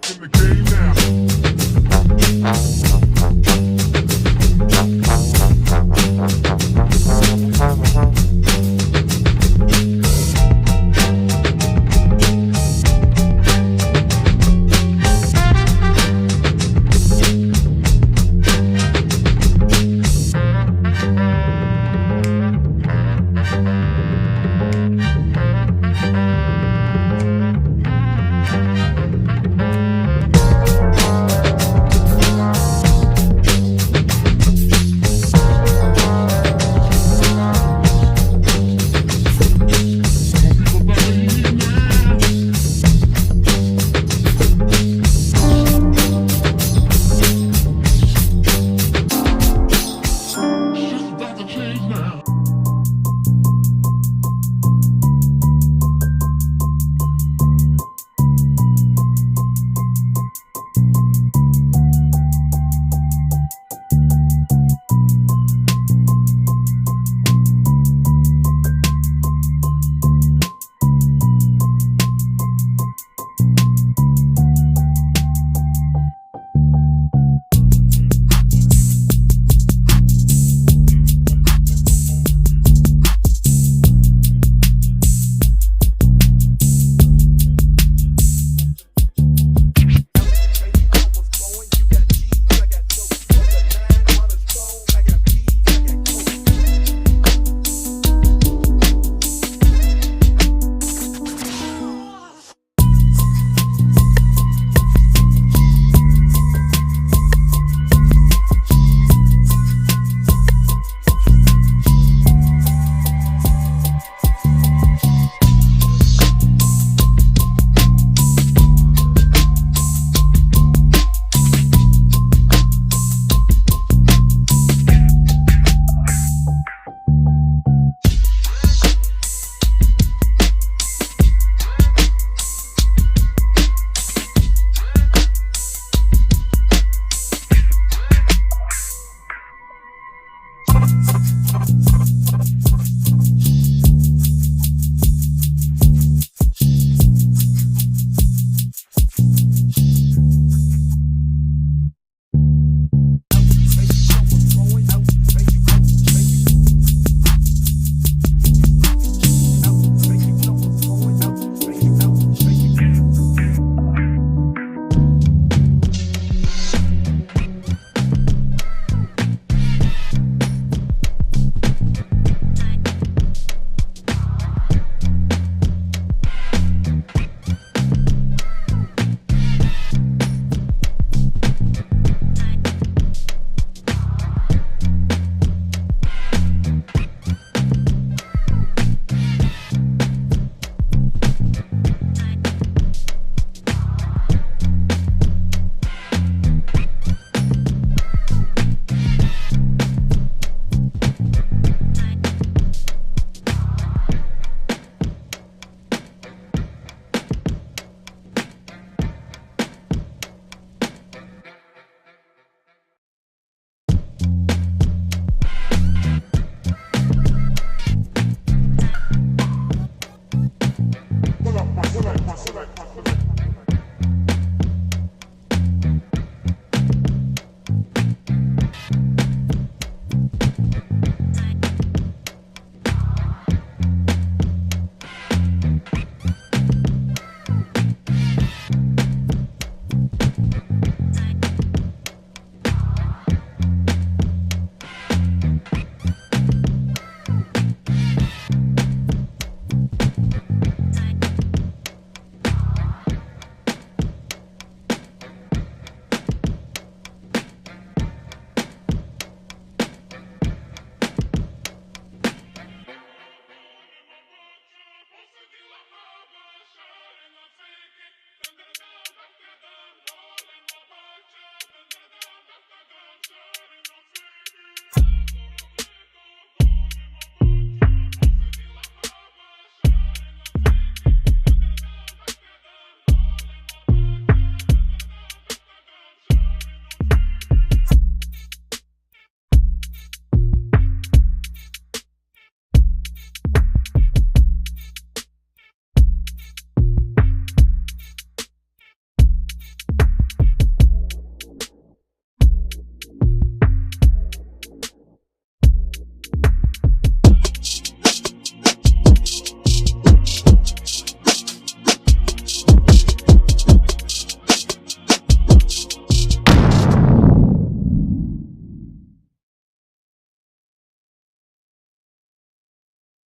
back in the game now.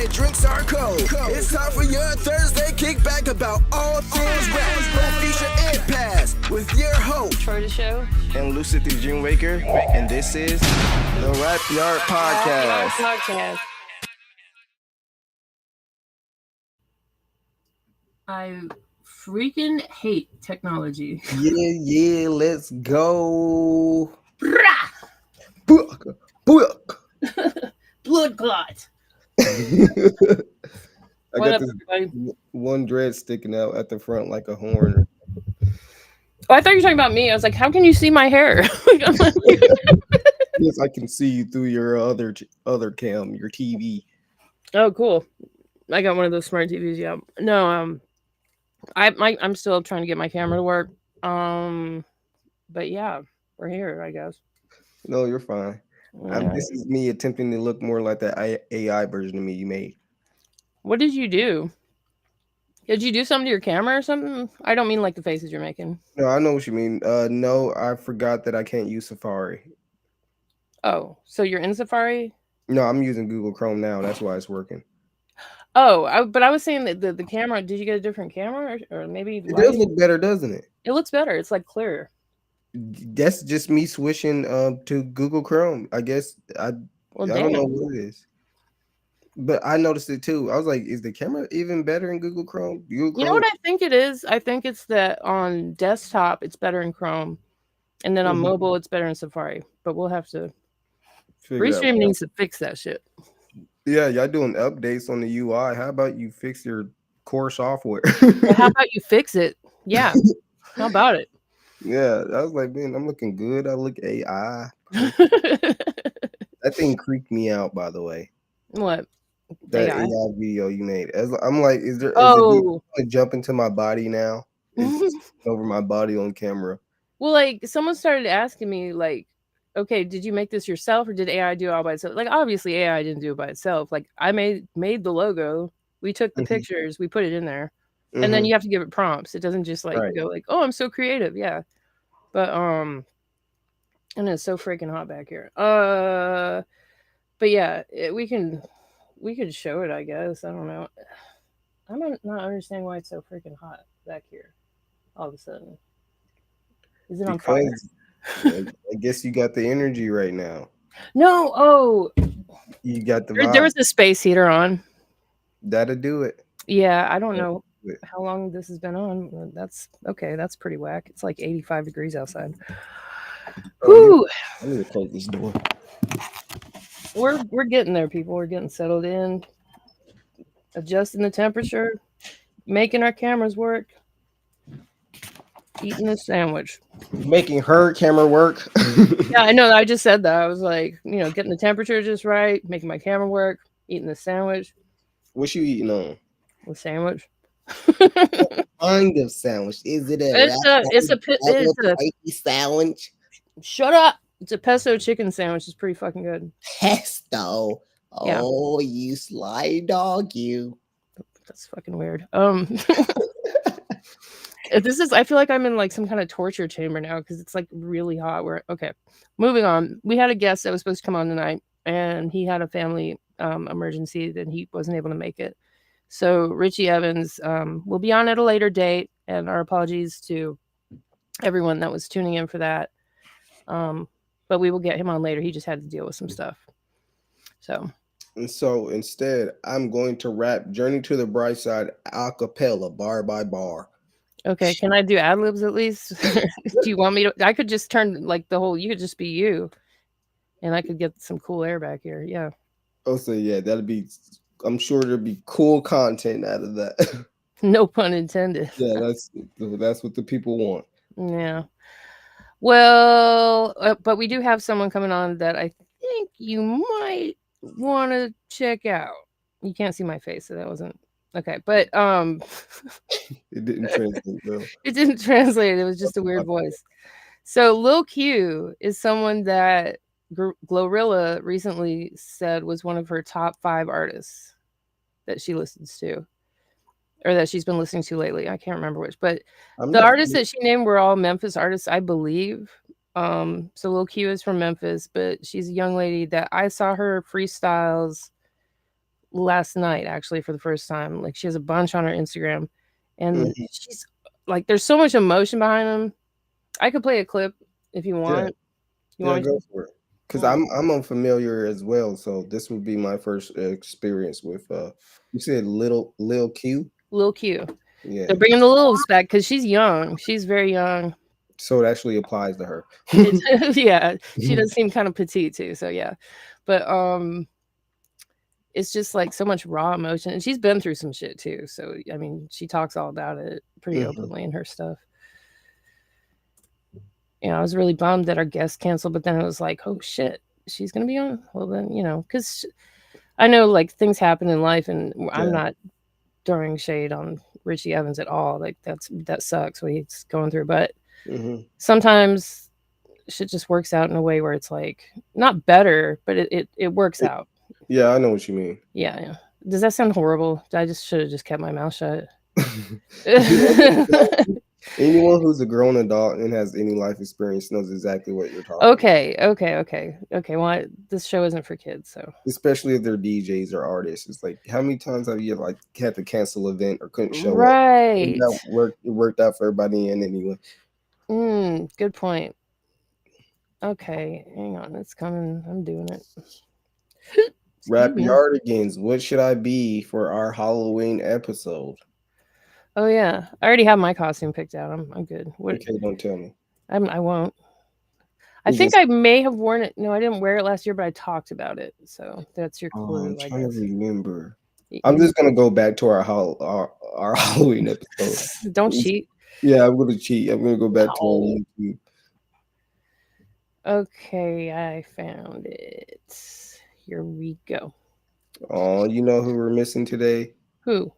drinks are cold. It's time for your Thursday kickback about all things rap. Both feature and pass with your host, Troydashow and Lucid the Dreamwaker. And this is the RAPYARD Podcast. I freaking hate technology. Yeah, let's go. Blood clot. I got this one dread sticking out at the front like a horn. Oh, I thought you were talking about me. I was like, how can you see my hair? Yes, I can see you through your other cam, your TV. Oh, cool. I got one of those smart TVs. Yeah. No. I'm still trying to get my camera to work. But yeah, we're here, I guess. No, you're fine. Yeah. This is me attempting to look more like that AI version of me you made. What did you do? Did you do something to your camera or something? I don't mean like the faces you're making. No, I know what you mean. No, I forgot that I can't use Safari. Oh, so you're in Safari? No, I'm using Google Chrome now. That's why it's working. Oh, but I was saying that the camera. Did you get a different camera, or maybe it does look better, doesn't it? It looks better. It's like clearer. That's just me switching to Google Chrome. I guess I don't know what it is, but I noticed it too. I was like, is the camera even better in Google Chrome? You know what I think it is? I think it's that on desktop it's better in Chrome, and then on mobile it's better in Safari. But we'll have to. Restream needs to fix that shit. Yeah, y'all doing updates on the UI. How about you fix your core software? Well, how about you fix it? Yeah. How about it? Yeah, I was like, man, I'm looking good. I look AI. That thing creeped me out, by the way. What? That AI video you made. I'm like, is it gonna jump into my body now? It's over my body on camera. Well, like someone started asking me, like, okay, did you make this yourself or did AI do it all by itself? Like, obviously AI didn't do it by itself. Like, I made the logo. We took the pictures, we put it in there, and then you have to give it prompts. It doesn't just like go like, oh, I'm so creative. Yeah. But and it's so freaking hot back here. But yeah, we could show it, I guess. I don't know. I'm not understanding why it's so freaking hot back here all of a sudden. Is it on fire? I guess you got the energy right now. No, you got the vibe. There was a space heater on. That'll do it. Yeah, I don't know how long this has been on. That's okay. That's pretty whack. It's like 85 degrees outside. Whoo! I need to close this door. We're getting there, people. We're getting settled in, adjusting the temperature, making our cameras work, eating a sandwich. Making her camera work. Yeah, I know. I just said that. I was like, getting the temperature just right, making my camera work, eating the sandwich. What you eating on? A sandwich. What kind of sandwich? Is it it's a sandwich? Shut up. It's a pesto chicken sandwich. It's pretty fucking good. Pesto? Oh, yeah. You sly dog, you. That's fucking weird. I feel like I'm in like some kind of torture chamber now because it's like really hot. Okay, moving on. We had a guest that was supposed to come on tonight, and he had a family emergency that he wasn't able to make it. So Richie Evans will be on at a later date, and our apologies to everyone that was tuning in for that. But we will get him on later. He just had to deal with some stuff. So instead, I'm going to rap Journey to the Bright Side a cappella, bar by bar. Okay, can I do ad libs at least? Do you want me to? I could just turn like you could just be you, and I could get some cool air back here. Yeah. Oh, so yeah, I'm sure there'll be cool content out of that. No pun intended. Yeah, that's what the people want. Yeah. Well, but we do have someone coming on that I think you might want to check out. You can't see my face, so that wasn't okay. But it didn't translate though. It didn't translate. It was just a weird voice. So Lil Q is someone that Glorilla recently said was one of her top 5 artists that she listens to, or that she's been listening to lately. I can't remember which, but the artists that she named were all Memphis artists, I believe. So Lil Q is from Memphis, but she's a young lady that I saw her freestyles last night actually for the first time. Like she has a bunch on her Instagram, and she's like, there's so much emotion behind them. I could play a clip if you want. You Yeah, want me go to? for it. Because I'm unfamiliar as well, so this would be my first experience with. You said Lil Q. Lil Q. Yeah. They're bringing the Lils back because she's young. She's very young. So it actually applies to her. Yeah, she does seem kind of petite too. So yeah, but it's just like so much raw emotion, and she's been through some shit too. So I mean, she talks all about it pretty openly in her stuff. You know, I was really bummed that our guest canceled, but then it was like, oh shit, she's gonna be on. Well then, you know, because I know like things happen in life, and I'm not throwing shade on Richie Evans at all. Like that sucks what he's going through, but sometimes shit just works out in a way where it's like not better, but it works out. Yeah, I know what you mean. Yeah. Does that sound horrible? I just should have just kept my mouth shut. Anyone who's a grown adult and has any life experience knows exactly what you're talking about. Okay. Well, this show isn't for kids, so especially if they're DJs or artists. It's like, how many times have you like had to cancel an event or couldn't show up? Right. It worked out for everybody in anyway. Good point. Okay, hang on, it's coming. I'm doing it. RAPYARDIGANS, what should I be for our Halloween episode? Oh yeah, I already have my costume picked out. I'm good. Okay, don't tell me. I won't. I think I may have worn it. No, I didn't wear it last year, but I talked about it. So that's your clue. I'm trying to remember. I'm just gonna go back to our Halloween episode. Don't cheat. Yeah, I'm gonna cheat. I'm gonna go back to our YouTube. Okay, I found it. Here we go. Oh, you know who we're missing today? Who?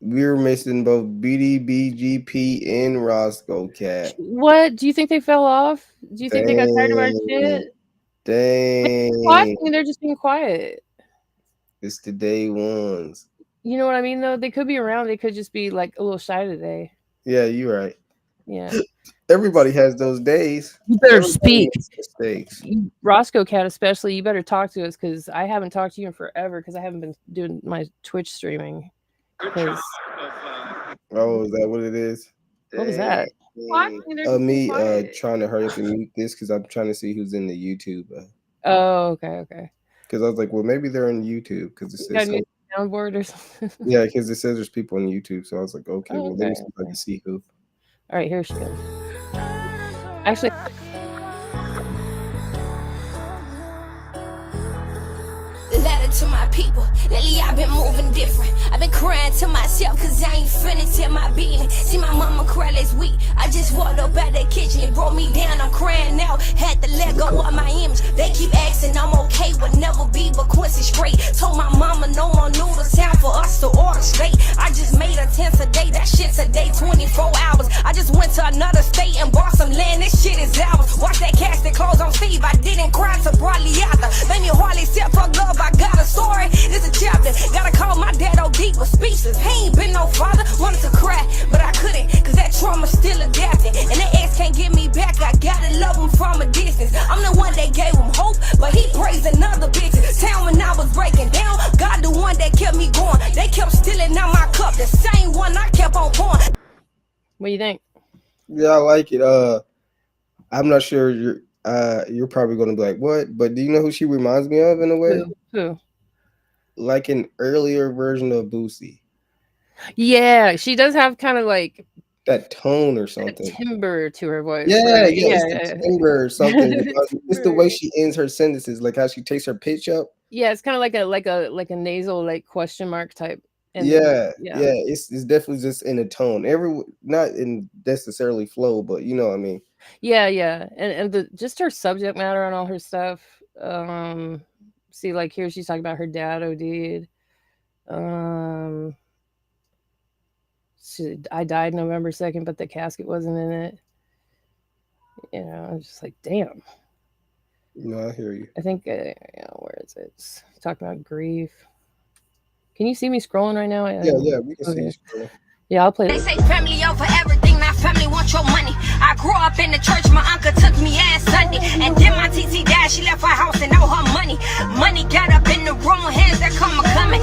We're missing both BDBGP and Roscoe Cat. What? Do you think they fell off? Do you think they got tired of our shit? Dang. They're just being quiet. It's the day ones. You know what I mean, though? They could be around. They could just be like a little shy today. Yeah, you're right. Yeah. Everybody has those days. You better speak. Roscoe Cat, especially, you better talk to us because I haven't talked to you in forever because I haven't been doing my Twitch streaming. Oh, is that what it is? What was that? Me trying to hurry up and mute this because I'm trying to see who's in the YouTube. Oh, okay. Because I was like, well, maybe they're in YouTube because it says soundboard or something. Yeah, because it says there's people on YouTube. So I was like, okay, well, let me see if I can see who. All right, here she goes. Actually, letter to my people. Lately I've been moving different. I've been crying to myself cause I ain't finna tell my business. See my mama cry last week. I just walked up out the kitchen. It broke me down. I'm crying now. Had to let go of my image. They keep asking I'm okay. Would never be but Quincy straight. Told my mama no more noodles. Time for us to order straight. I just made a 10 a day. That shit's a day 24 hours. I just went to another state and bought some land. This shit is ours. Watch that casket close on Steve. I didn't cry to broadly either. Let me hardly step for love. I got a story, it's a chapter. Gotta call my dad OD with speechless. He ain't been no father, wanted to cry, but I couldn't, cause that trauma's still adapting. And that ex can't get me back, I gotta love him from a distance. I'm the one that gave him hope, but he praised another bitch. Town when I was breaking down, God the one that kept me going. They kept stealing out my cup, the same one I kept on pouring. What do you think? Yeah, I like it. I'm not sure you're probably gonna be like, what? But do you know who she reminds me of in a way? Who? Like an earlier version of Boosie. Yeah, she does have kind of like that tone or something. Timbre to her voice. Yeah, it's timbre or something. It's the way she ends her sentences, like how she takes her pitch up. Yeah, it's kind of like a nasal like question mark type. And yeah. It's definitely just in a tone. Not in necessarily flow, but you know what I mean. Yeah, and just her subject matter on all her stuff. See, like here she's talking about her dad OD'd. I died November 2nd, but the casket wasn't in it. You know, I'm just like, damn. No, I hear you. I think, where is it? It's talking about grief. Can you see me scrolling right now? Yeah, we can see you scrolling. Yeah, I'll play. They say family over everything, now family want your money. I grew up in the church, my uncle took me ass Sunday. And then my TT died, she left her house and all her money. Money got up in the wrong hands, that come coming.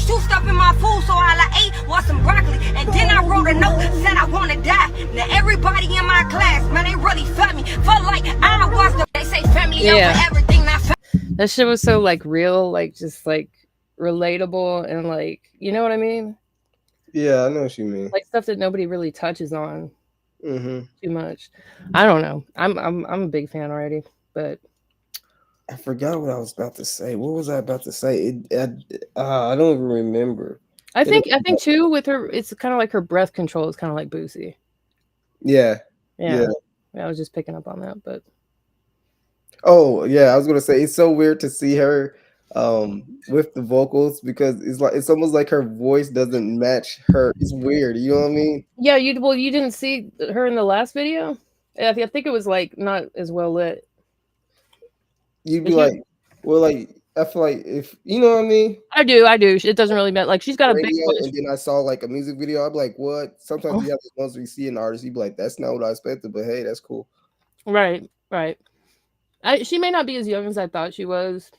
juiced up in my food, so all I ate was some broccoli. And then I wrote a note, said I wanna die. Now everybody in my class, man, they really felt me. Felt like I was the, they say family over everything. That shit was so like real, like just like relatable, and like, you know what I mean? Yeah, I know what you mean. Like stuff that nobody really touches on too much. I don't know. I'm a big fan already, but I forgot what I was about to say. What was I about to say? I don't even remember. I think too with her, it's kind of like her breath control is kind of like Boosie. Yeah. I was just picking up on that, but oh yeah, I was gonna say it's so weird to see her with the vocals because it's almost like her voice doesn't match her. It's weird, you know what I mean? Yeah, you didn't see her in the last video. I think it was like not as well lit. You'd be like, well, like I feel like if you know what I mean. I do. It doesn't really matter. Like she's got a big voice. And then I saw like a music video. I'd be like, what? Sometimes you have the ones we see an artist, you'd be like, that's not what I expected, but hey, that's cool. Right. She may not be as young as I thought she was.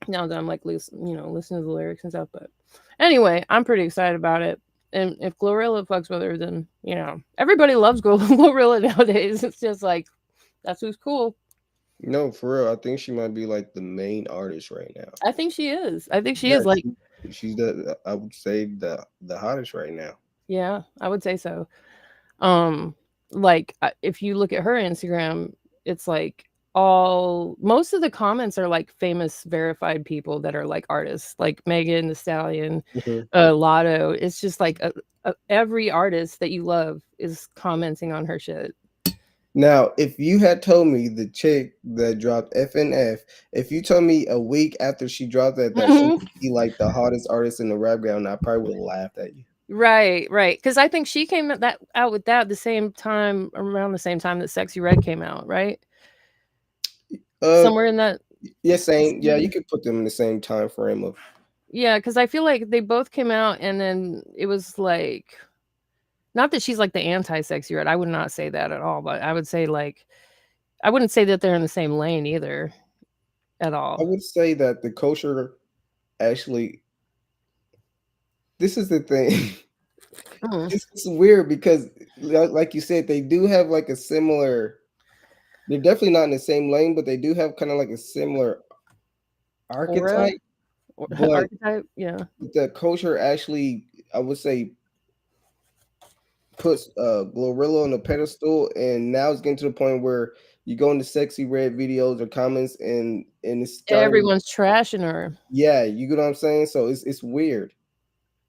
Now that I'm like, listening to the lyrics and stuff, but anyway, I'm pretty excited about it. And if Glorilla fucks with her, then everybody loves Glorilla nowadays. It's just like that's who's cool. No, for real. I think she might be like the main artist right now. I think she is. Like she's I would say the hottest right now. Yeah, I would say so. Like if you look at her Instagram, it's like most of the comments are like famous verified people that are like artists, like Megan Thee Stallion, Lotto. It's just like every artist that you love is commenting on her shit. Now, if you had told me the chick that dropped FNF, if you told me a week after she dropped that she would be like the hottest artist in the rap game, I probably would have laughed at you. Right. Because I think she came out with that around the same time that Sexy Red came out, right? Somewhere in that. Yeah, same. Yeah, you could put them in the same time frame of. Yeah, because I feel like they both came out, and then it was like. Not that she's like the anti-Sexy Red. I would not say that at all. But I would say I wouldn't say that they're in the same lane either, at all. I would say that the culture actually. This is the thing. It's weird because, like you said, they do have like a similar. They're definitely not in the same lane, but they do have kind of like a similar archetype. Archetype, yeah. The culture actually, I would say, puts Glorilla on a pedestal, and now it's getting to the point where you go into Sexy Red videos or comments, and it's everyone's trashing her. Yeah, you get what I'm saying. So it's weird.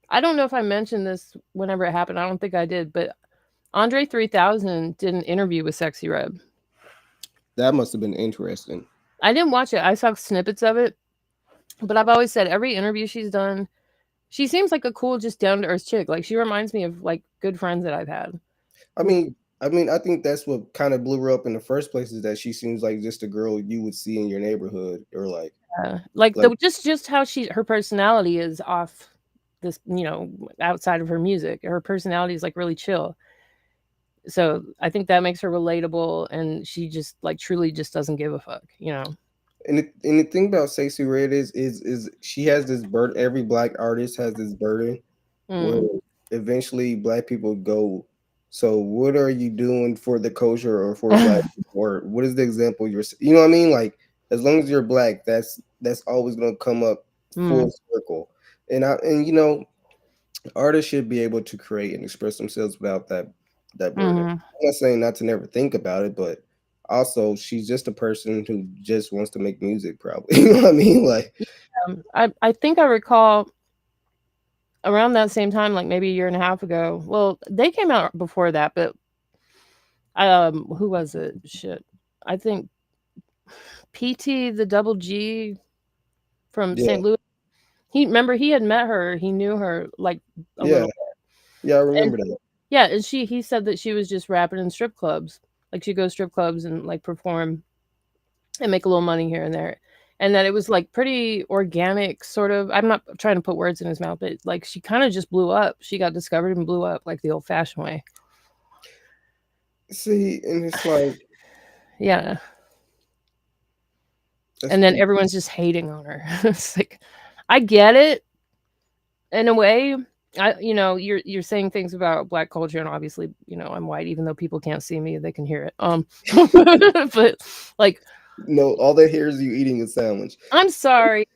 I don't know if I mentioned this whenever it happened. I don't think I did, but Andre 3000 did an interview with Sexy Red. That must have been interesting. I didn't watch it. I saw snippets of it, but I've always said every interview she's done, she seems like a cool, just down to earth chick. Like she reminds me of like good friends that I've had. I mean, I think that's what kind of blew her up in the first place, is that she seems like just a girl you would see in your neighborhood, or like, just how her personality is off this, outside of her music. Her personality is like really chill. So I think that makes her relatable, and she just like truly just doesn't give a fuck, And the thing about Sexy Red is she has this burden. Every black artist has this burden where eventually black people go, so what are you doing for the culture or for black people? Or what is the example you know what I mean? Like, as long as you're black, that's always gonna come up full circle. And artists should be able to create and express themselves without that burden. I'm not saying not to never think about it, but also she's just a person who just wants to make music, probably. You know what I mean? Like, I think I recall around that same time, like maybe a year and a half ago. Well, they came out before that, but who was it? Shit, I think PT the Double G from St. Louis. He had met her. He knew her like a little bit. Yeah, I remember that. Yeah, and he said that she was just rapping in strip clubs. Like she'd go to strip clubs and like perform and make a little money here and there. And that it was like pretty organic, sort of. I'm not trying to put words in his mouth, but like she kind of just blew up. She got discovered and blew up like the old fashioned way. See, and it's like, yeah. And then everyone's just hating on her. It's like, I get it. in a way, you're saying things about black culture, and obviously, I'm white, even though people can't see me, they can hear it. But like, No, all they hear is you eating a sandwich. I'm sorry,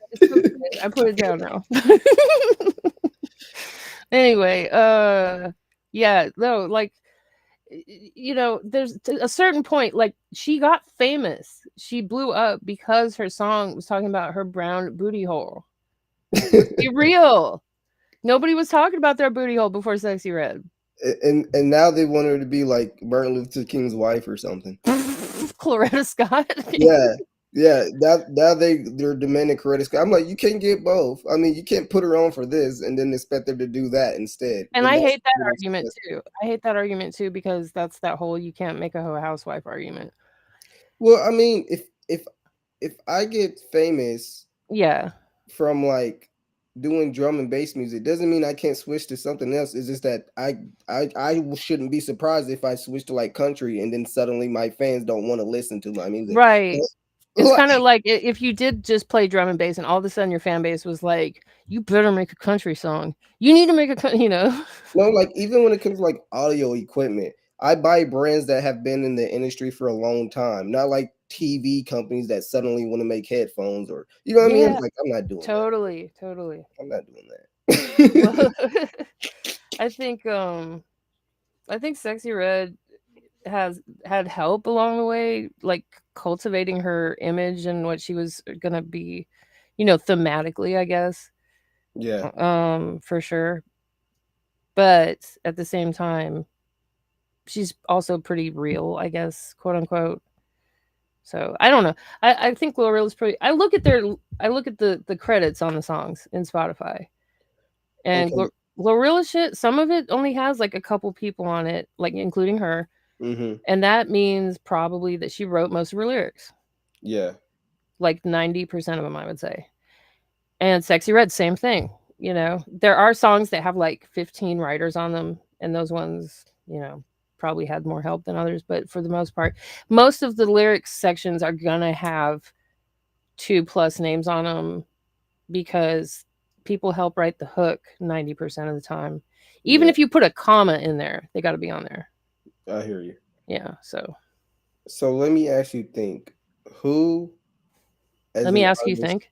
I put it down now. Anyway, yeah, no, like, there's a certain point, like, she got famous, she blew up because her song was talking about her brown booty hole. Let's be real. Nobody was talking about their booty hole before Sexy Red. And now they want her to be like Martin Luther King's wife or something. Coretta Scott. Yeah, yeah. Now they're demanding credit. I'm like, you can't get both. I mean, you can't put her on for this and then expect her to do that instead. And But I that's hate that argument too. I hate that argument too because that's that whole you can't make a hoe housewife argument. well, I mean, if I get famous Yeah. from like doing drum and bass music, doesn't mean I can't switch to something else. It's just that I shouldn't be surprised if I switch to like country and then suddenly my fans don't want to listen to my music. Right. It's Like, kind of like if you did just play drum and bass and all of a sudden your fan base was like, you better make a country song. You need to make no, like even when it comes to like audio equipment, I buy brands that have been in the industry for a long time, not like TV companies that suddenly want to make headphones or you know what I mean? Yeah. Like I'm not doing that. Totally. I'm not doing Well, that. I think Sexy Red has had help along the way, like cultivating her image and what she was gonna be, thematically, I guess. Yeah. For sure. But at the same time, she's also pretty real, I guess, quote unquote. So I don't know. I think Glorilla's pretty. I look at the credits on the songs in Spotify, and Okay. Glorilla shit. Some of it only has like a couple people on it, like including her, Mm-hmm. and that means probably that she wrote most of her lyrics, Yeah. like 90% of them, I would say. And Sexy Red, same thing. There are songs that have like 15 writers on them, and those ones, probably had more help than others. But for the most part, most of the lyrics sections are gonna have 2+ names on them because people help write the hook 90% of the time. Even Yeah. if you put a comma in there, they got to be on there. I hear you. Yeah. So So let me actually think. Who as let me an ask you, artist think.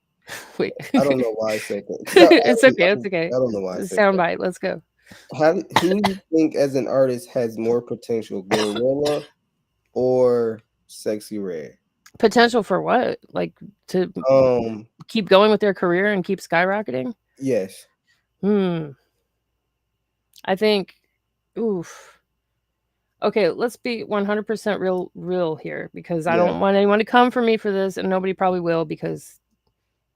Wait. I don't know why I said that. 'Cause It's okay. It's okay. I don't know why I said that. Soundbite. Let's go. Who do you think as an artist has more potential, Glorilla or Sexy Red? Potential for what? Like to Um, keep going with their career and keep skyrocketing? yes. Hmm. I think. Oof. Okay, let's be 100% real here because I Yeah. don't want anyone to come for me for this, and nobody probably will because,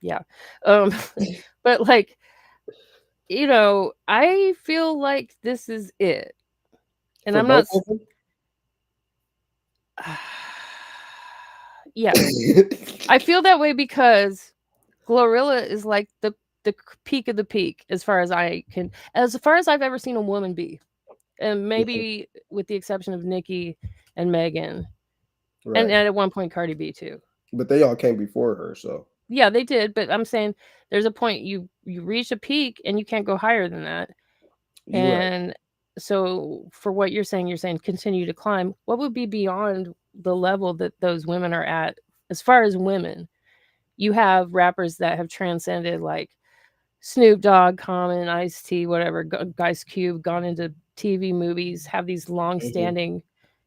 yeah. Um, but like, I feel like this is it, and For I'm both not. of them? Yes, I feel that way because Glorilla is like the peak of the peak as far as I've ever seen a woman be, and maybe with the exception of Nicki and Megan, and Right. at one point Cardi B too. But they all came before her, so Yeah, they did, but I'm saying there's a point you reach a peak and you can't go higher than that. you're right. And so for what you're saying continue to climb. What would be beyond the level that those women are at as far as women? You have rappers that have transcended like Snoop Dogg, Common, Ice T, whatever, Ice Cube, gone into TV movies, have these long Mhm. standing.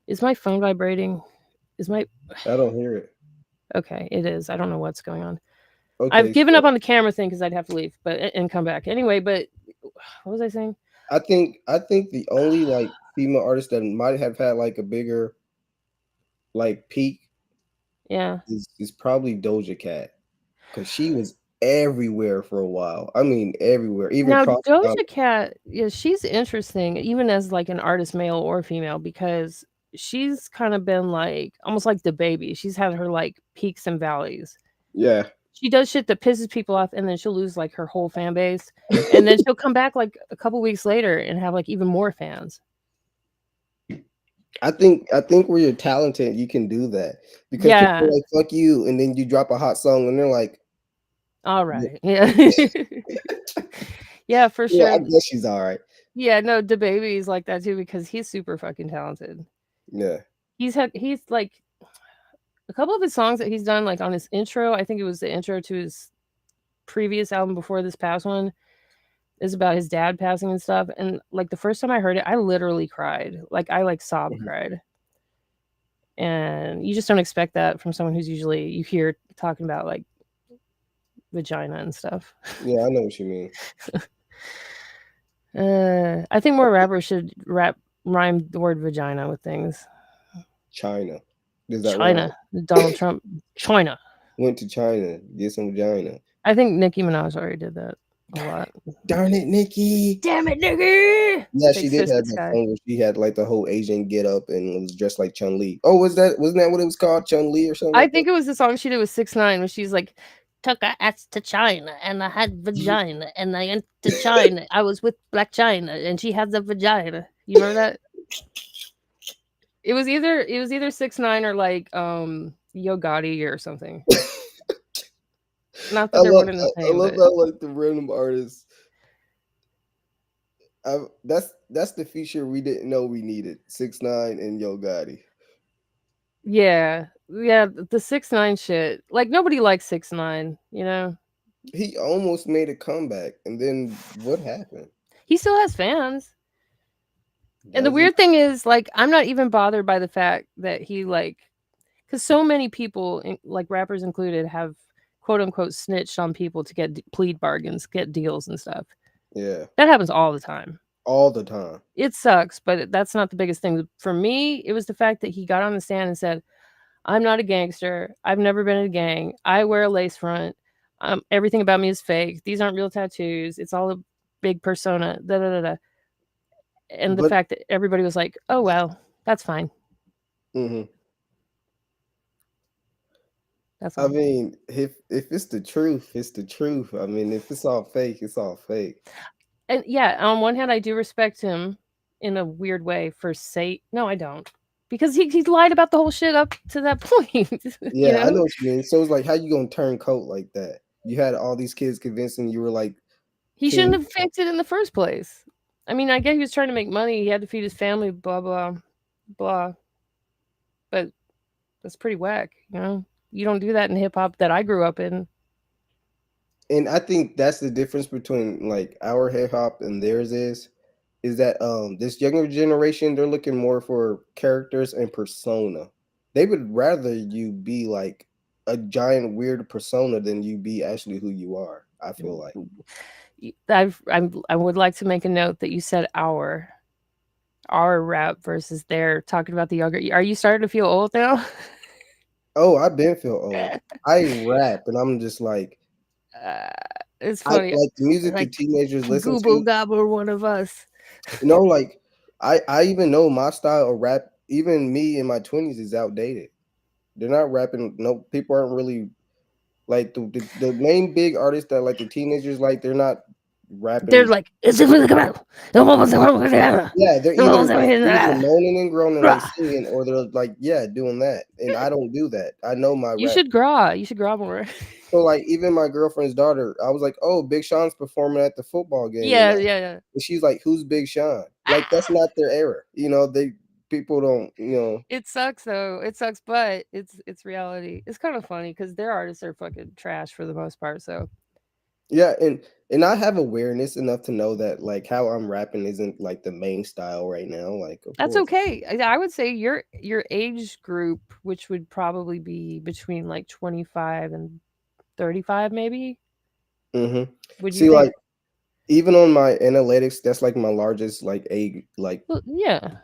Is my phone vibrating? Is my I don't hear it. okay? It is. I don't know what's going on. I've Okay, given up so on the camera thing because I'd have to leave, but and come back anyway. But what was I saying? I think the only like female artist that might have had like a bigger like peak Yeah. is probably Doja Cat because she was everywhere for a while. I mean, everywhere, even Now cross. Doja Cat, yeah, she's interesting, even as like an artist, male or female, because she's kind of been like almost like the baby. She's had her like peaks and valleys. Yeah. She does shit that pisses people off, and then she'll lose like her whole fan base, and then she'll come back like a couple weeks later and have like even more fans. I think where you're talented, you can do that because people Yeah. are like fuck you, and then you drop a hot song, and they're like, All "Yeah." right. Yeah. Yeah, for Yeah, I sure. guess she's all right. Yeah, no, DaBaby's like that too because he's super fucking talented. Yeah. He's like a couple of his songs that he's done like on his intro. I think it was the intro to his previous album before this past one is about his dad passing and stuff. And like the first time I heard it, I literally cried. Like I like sob Mhm. cried. And you just don't expect that from someone who's usually you hear talking about like vagina and stuff. Yeah, I know what you mean. I think more rappers should rhyme the word vagina with things. China. Does that rhyme? China, Donald Trump, China. Went to China, get some vagina. I think Nicki Minaj already did that a lot. Darn it, Nikki. Damn it, Nicki! Yeah, Fake she did sis have this that guy. song where she had like the whole Asian get up and was dressed like Chun Li. Oh, wasn't that what it was called? Chun Li or something I like that? think it was the song she did with 6ix9ine when she's like, took a ass to China and I had vagina and I went to China. I was with Black China and she had the vagina. You remember that? It was either 6ix9ine or like Yo Gotti or something. Not that they're one and the I same, love but how like the random artists. That's the feature we didn't know we needed. 6ix9ine and Yo Gotti. yeah. Yeah, the 6ix9ine shit. Like nobody likes 6ix9ine, you know? He almost made a comeback, and then what happened? He still has fans. And the Does he? weird thing is, like, I'm not even bothered by the fact that he like, because so many people, like rappers included, have quote unquote snitched on people to get plead bargains, get deals and stuff. Yeah, That happens all the time. all the time. It sucks, but that's not the biggest thing. For me, it was the fact that he got on the stand and said, I'm not a gangster. I've never been in a gang. I wear a lace front. Everything about me is fake. These aren't real tattoos. It's all a big persona. Da, da, da, da. And the But fact that everybody was like, oh, well, that's fine. hmm That's I all. mean, if it's the truth, it's the truth. I mean, if it's all fake, it's all fake. And yeah, on one hand, I do respect him in a weird way for say, no, I don't. Because he lied about the whole shit up to that point, you Yeah, I know? know what you mean. So it's like, how you gonna turn coat like that? You had all these kids convincing you were like He shouldn't king. have faked it in the first place. I mean, I get he was trying to make money. He had to feed his family, blah, blah, blah. But that's pretty whack, you know? You don't do that in hip hop that I grew up in. And I think that's the difference between like our hip hop and theirs is that this younger generation, they're looking more for characters and persona. They would rather you be like a giant weird persona than you be actually who you are. I feel like. I would like to make a note that you said our rap versus their talking about the younger. Are you starting to feel old now? Oh, I've been feel old. I rap and I'm just like Uh, it's I funny. like the music Like that teenagers listen Google to. Gobble, one of us. Like I even know my style of rap. Even me in my 20s is outdated. They're not rapping. No, people aren't really like the main big artists that like the teenagers like. They're not They're rapping. like, it's a Yeah, they're either moaning and groaning like singing, or they're like doing that. And I don't do that. I know my you rap. should graw. You should graw more. So like even my girlfriend's daughter, I was like, oh, Big Sean's performing at the football game Yeah, tonight. yeah, yeah. And she's like, who's Big Sean? Like that's not their era. They people don't. It sucks though. It sucks, but it's reality. It's kind of funny because their artists are fucking trash for the most part. So Yeah, and I have awareness enough to know that like how I'm rapping isn't like the main style right now. Like, of that's course. okay. I would say your age group, which would probably be between like 25 and 35, maybe. hmm Would you See, think? like even on my analytics, that's like my largest like Well, yeah,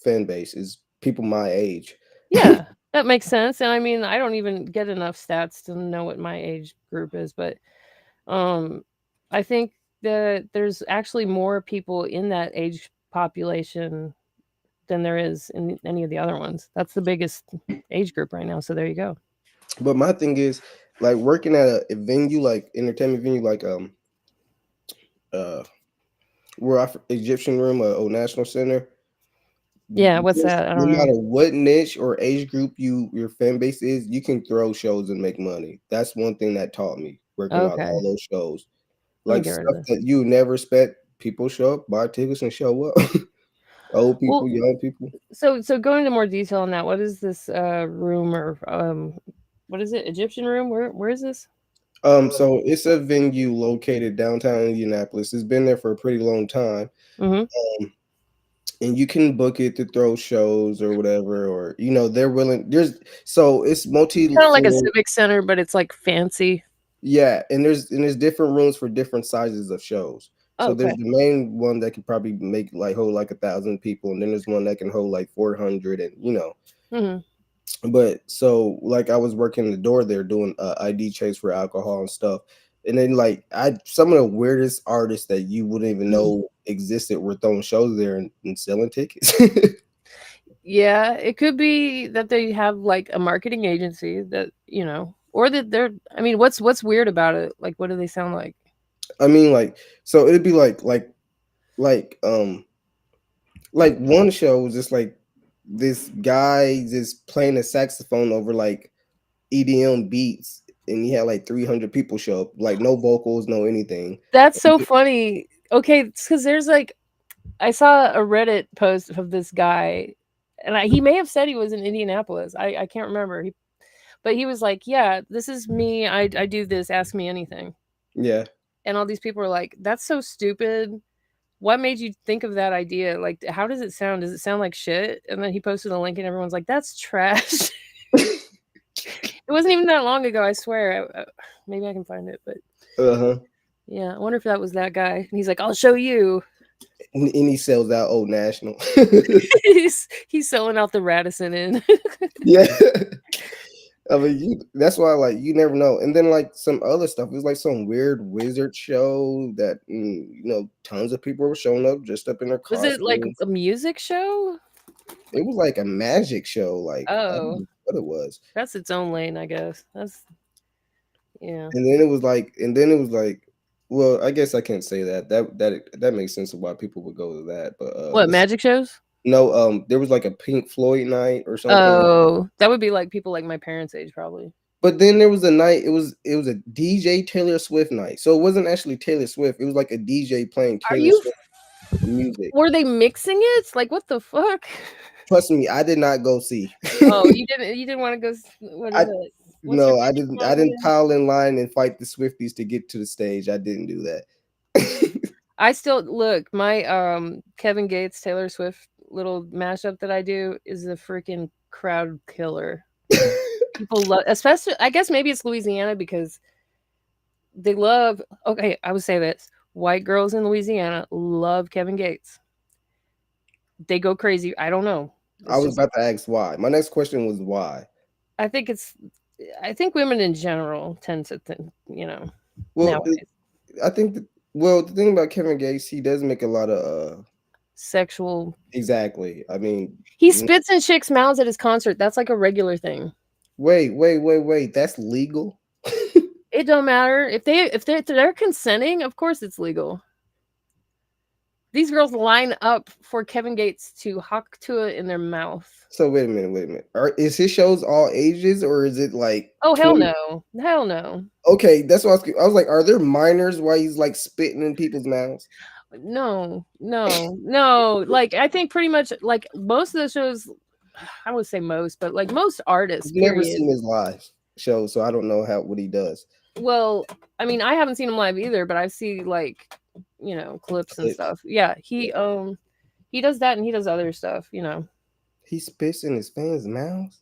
fan base is people my age. yeah, that makes sense. And I mean, I don't even get enough stats to know what my age group is, but um, I think that there's actually more people in that age population than there is in any of the other ones. That's the biggest age group right now. So there you go. But my thing is like working at a venue like entertainment venue like uh we're off Egyptian Room, Old National Center. Yeah, what's that? I No don't know. matter what niche or age group your fan base is, you can throw shows and make money. That's one thing that taught me working on Okay. all those shows. Let me like get rid of stuff this. that you never expect. People show up, buy tickets, and show up. Old people, Well, young people. so going into more detail on that, what is this room or what is it? Egyptian room? Where is this? So it's a venue located downtown Indianapolis. It's been there for a pretty long time. Mm-hmm. And you can book it to throw shows or whatever, or they're willing. So it's multi Kind of like a floor. civic center, but it's like fancy. Yeah, and there's different rooms for different sizes of shows. Oh, So okay. there's the main one that could probably make like hold like 1,000 people, and then there's one that can hold like 400, and Mm-hmm. But so like I was working the door there doing ID checks for alcohol and stuff, and then like some of the weirdest artists that you wouldn't even know existed were throwing shows there and selling tickets. Yeah, it could be that they have like a marketing agency that or that they're. I mean, what's weird about it? Like, what do they sound like? I mean, like, so it'd be like like one show was just like this guy just playing a saxophone over like EDM beats, and he had like 300 people show up, like no vocals, no anything. That's so funny. Okay, because there's like I saw a Reddit post of this guy, and he may have said he was in Indianapolis. I can't remember. But he was like, "Yeah, this is me. I do this. Ask me anything." Yeah. And all these people are like, "That's so stupid. What made you think of that idea? Like, how does it sound? Does it sound like shit?" And then he posted a link, and everyone's like, "That's trash." It wasn't even that long ago. I swear. Maybe I can find it, but Uh-huh. yeah, I wonder if that was that guy. And he's like, "I'll show you." And he sells out Old National. he's selling out the Radisson Inn. Yeah. I mean, that's why, like, you never know. And then, like, some other stuff. It was like some weird wizard show that, tons of people were showing up dressed up in their Was it like costumes. a music show? It was like a magic show. Like, I don't Oh, know what it was. that's its own lane, I guess. That's yeah. And then it was like, well, I guess I can't say that. That makes sense of why people would go to that. But What magic shows? no, there was like a Pink Floyd night or something. Oh, that would be like people like my parents' age, probably. But then there was a night. It was a DJ Taylor Swift night. So it wasn't actually Taylor Swift. It was like a DJ playing Are Taylor you? Swift music. Were they mixing it? Like what the fuck? Trust me, I did not go see. Oh, you didn't. You didn't want to go. What is I it? What's your no, I favorite didn't. song I didn't again? pile in line and fight the Swifties to get to the stage. I didn't do that. I still look my Kevin Gates Taylor Swift little mashup that I do is a freaking crowd killer. People love, especially I guess maybe it's Louisiana because they love. Okay, I would say this: white girls in Louisiana love Kevin Gates. They go crazy. I don't know. I It's was just about to ask why. My next question was why. I think it's. I think women in general tend to think, Well, nowadays I think the thing about Kevin Gates, he does make a lot of sexual. exactly. I mean, He spits in chicks' mouths at his concert. That's like a regular thing. wait. That's legal. It don't matter if they're consenting. Of course, it's legal. These girls line up for Kevin Gates to hawk to it in their mouth. So wait a minute. Is his shows all ages or is it like Oh hell 20? no, hell no, Okay, that's what I was like. Are there minors while he's like spitting in people's mouths? no. Like I think pretty much like most of the shows. I would say most, but like most artists, I've never period. seen his live show, so I don't know what he does. Well, I mean, I haven't seen him live either, but I see like clips and Clips. stuff. Yeah, he does that and he does other stuff. He spits in his fans' mouths.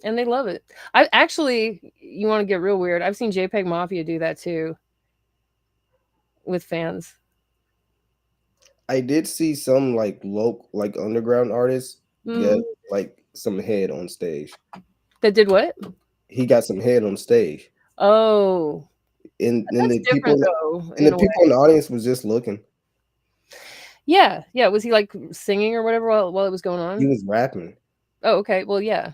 And they love it. I actually, you want to get real weird? I've seen JPEG Mafia do that too with fans. I did see some like local, like underground artists get Mhm. like some head on stage. That did what? He got some head on stage, Oh, and then that's the people different though. and In the a way. people in the audience was just looking. Yeah. Was he like singing or whatever while it was going He on? was rapping. Oh, okay. Well, yeah.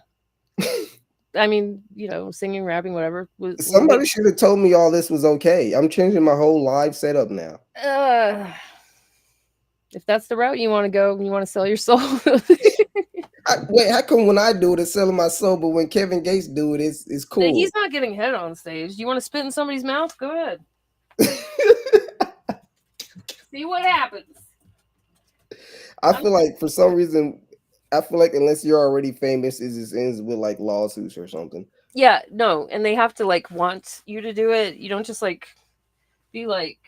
I mean, singing, rapping, whatever. Somebody should have told me all this was okay. I'm changing my whole live setup now. If that's the route you want to go, you want to sell your soul. Wait, how come when I do it, it's selling my soul, but when Kevin Gates do it, it's cool? He's not getting head on stage. Do you want to spit in somebody's mouth? Go ahead. See what happens. I feel like for some reason, I feel like unless you're already famous, it just ends with like lawsuits or something. Yeah, no, and they have to like want you to do it. You don't just like be like,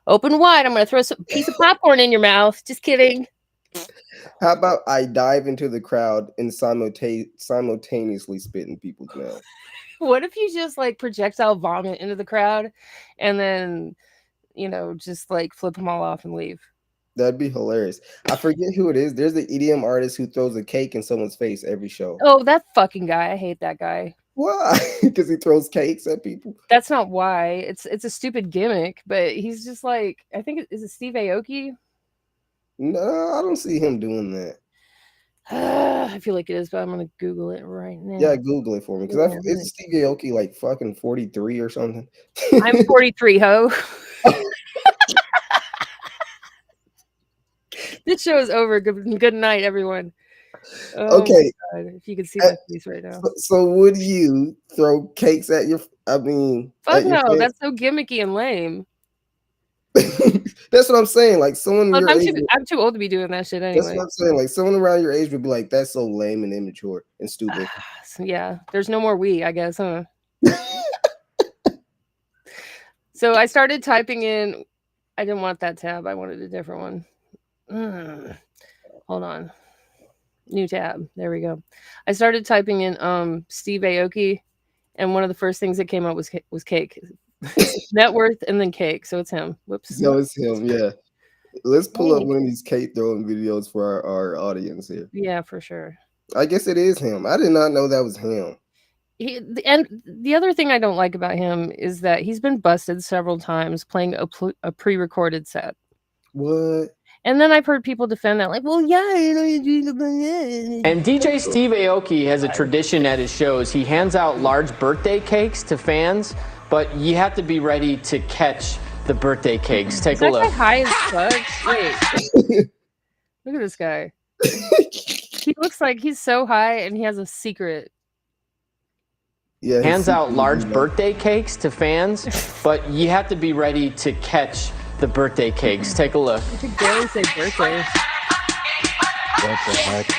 open wide. I'm gonna throw a piece of popcorn in your mouth. Just kidding. How about I dive into the crowd and simultaneously spit in people's mouth? What if you just like projectile vomit into the crowd, and then just like flip them all off and leave? That'd be hilarious. I forget who it is. There's the EDM artist who throws a cake in someone's face every show. Oh, that fucking guy! I hate that guy. Why? Because he throws cakes at people. That's not why. It's a stupid gimmick, but he's just like, I think is it Steve Aoki? No, I don't see him doing that. I feel like it is, but I'm gonna Google it right now. Yeah, Google it for me because it's Steve Aoki like fucking 43 or something. I'm 43, ho. This show is over. Good night, everyone. Oh, okay, if you could see my face right now. So would you throw cakes at your? I mean, fuck no, that's so gimmicky and lame. That's what I'm saying. Like someone your age, I'm too old to be doing that shit anyway. That's what I'm saying. Like someone around your age would be like, "That's so lame and immature and stupid." Yeah, there's no more we, I guess, huh? So I started typing in. I didn't want that tab. I wanted a different one. Hold on. New tab. There we go. I started typing in Steve Aoki, and one of the first things that came up was cake. Net worth and then cake. So it's him. Whoops. No, it's him. Yeah. Let's pull up one of these cake throwing videos for our audience here. Yeah, for sure. I guess it is him. I did not know that was him. And the other thing I don't like about him is that he's been busted several times playing a pre-recorded set. What? And then I've heard people defend that, like, well, yeah, you do the. And DJ Steve Aoki has a tradition at his shows. He hands out large birthday cakes to fans, but you have to be ready to catch the birthday cakes. Take a look. That guy high as fuck. Wait. Look at this guy. He looks like he's so high and he has a secret. Yeah, hands out large birthday cakes to fans, but you have to be ready to catch the birthday cakes. Take a look. You could barely say birthday. What the heck?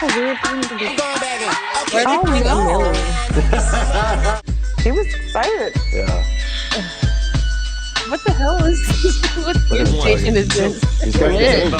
A weird thing to do. Oh no. He was excited. Yeah. What the hell is this? What station is this?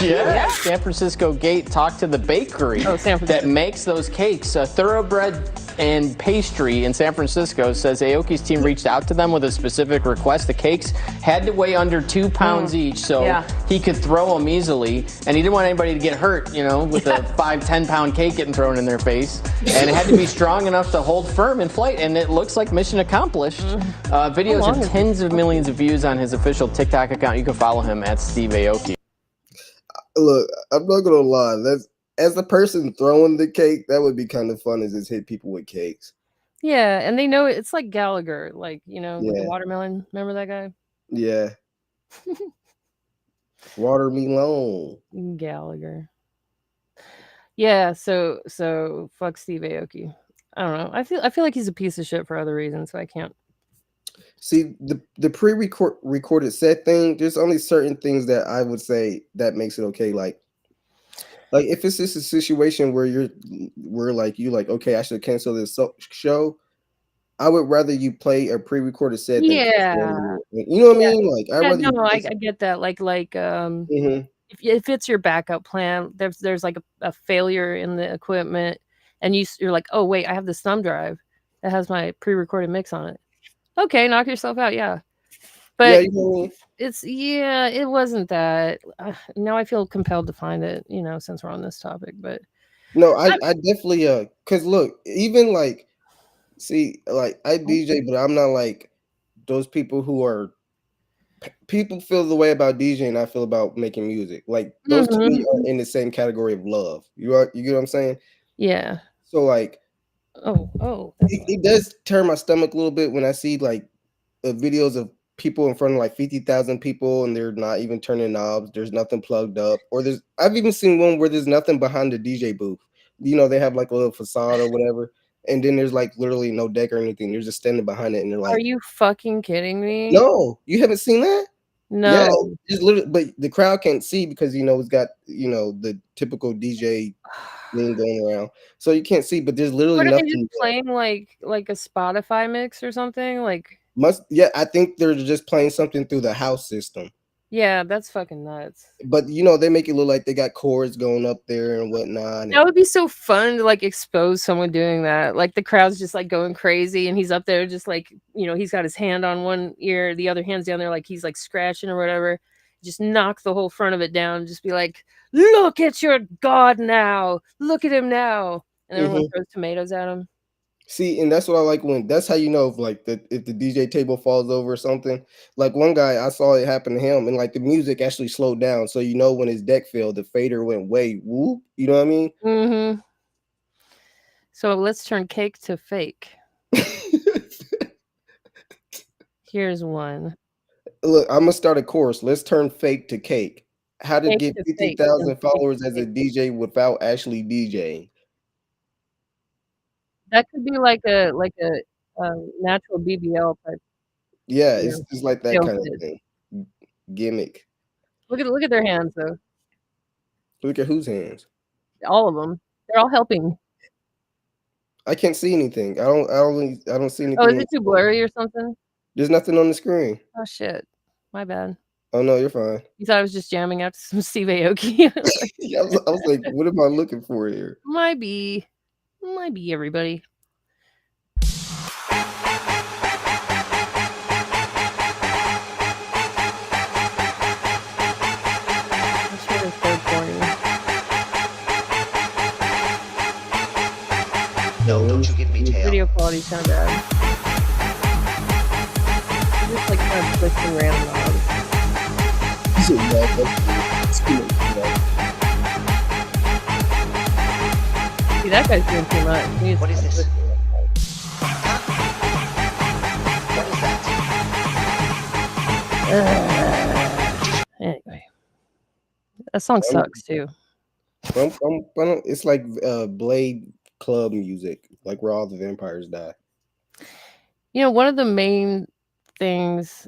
Yeah. San Francisco Gate talked to the bakery that makes those cakes. A thoroughbred and pastry in San Francisco says Aoki's team reached out to them with a specific request. The cakes had to weigh under 2 pounds each, so he could throw them easily. And he didn't want anybody to get hurt, with a 5-10 pound cake getting thrown in their face. And it had to be strong enough to hold firm in flight. And it looks like mission accomplished. Videos have tens of millions of views on his official TikTok account. You can follow him at Steve Aoki. Look, I'm not gonna lie. As the person throwing the cake, that would be kind of fun. Is just hit people with cakes. Yeah, and they know it's like Gallagher, like with the watermelon. Remember that guy? Yeah. Watermelon. Gallagher. Yeah, so fuck Steve Aoki. I don't know. I feel like he's a piece of shit for other reasons, so I can't. See, the recorded set thing, there's only certain things that I would say that makes it okay. Like if it's just a situation where you okay, I should cancel this show, I would rather you play a pre-recorded set. Yeah. You know what I mean? Like I get that. If it's your backup plan, there's like a failure in the equipment, and you're like, oh wait, I have this thumb drive that has my pre-recorded mix on it. Okay, knock yourself out, yeah. But it wasn't that. Now I feel compelled to find it, since we're on this topic. But no, I definitely because look, even I DJ, but I'm not like those people who are. People feel the way about DJing I feel about making music. Like those to me are in the same category of love. You get what I'm saying? Yeah. So it does turn my stomach a little bit when I see videos of people in front of 50,000 people and they're not even turning knobs. There's nothing plugged up, or I've even seen one where there's nothing behind the DJ booth. They have a little facade or whatever, and then there's literally no deck or anything. They're just standing behind it, and they're like, "Are you fucking kidding me?" No, you haven't seen that? Yeah, No. just literally, but the crowd can't see because it's got the typical DJ thing going around, so you can't see. But there's literally What are they just nothing there. playing like a Spotify mix or something? Like, Yeah, I think they're just playing something through the house system. yeah, that's fucking nuts. But they make it look like they got chords going up there and whatnot. That And would be so fun to like expose someone doing that. Like the crowd's just like going crazy and he's up there just like, he's got his hand on one ear, the other hand's down there like he's like scratching or whatever. Just knock the whole front of it down. Just be like, look at your God now. Look at him now. And everyone hmm throws tomatoes at him. see, and that's what I like when that's how you know if the DJ table falls over or something. Like one guy, I saw it happen to him, and like the music actually slowed down, so when his deck fell, the fader went way whoop. You know what I mean? Mm-hmm. So let's turn cake to fake. Here's one. Look, I'm gonna start a course. Let's turn fake to cake. How to Fake get to fake. Turn 50,000 fake followers to as a fake. DJ without actually DJing. That could be like a natural BBL type, Yeah, you it's know, just like that sales kind of pitch. thing. Gimmick. Look at their hands though. Look at whose hands. All of them. They're all helping. I can't see anything. I don't see Oh, anything is on the it too screen. blurry or something? There's nothing on the screen. Oh shit. My bad. Oh no, you're fine. You thought I was just jamming out to some Steve Aoki. Yeah, I was like, what am I looking for here? Might be everybody. I'm sure it's so corny. No, don't you give me tail. Video quality's kind of bad. It's just like kind of twisting random knobs. Is it it's cool, See, that guy's doing too much. He needs What to is stop this? twisting. What is that? Anyway, that song sucks too. It's like Blade Club music, like where all the vampires die. One of the main things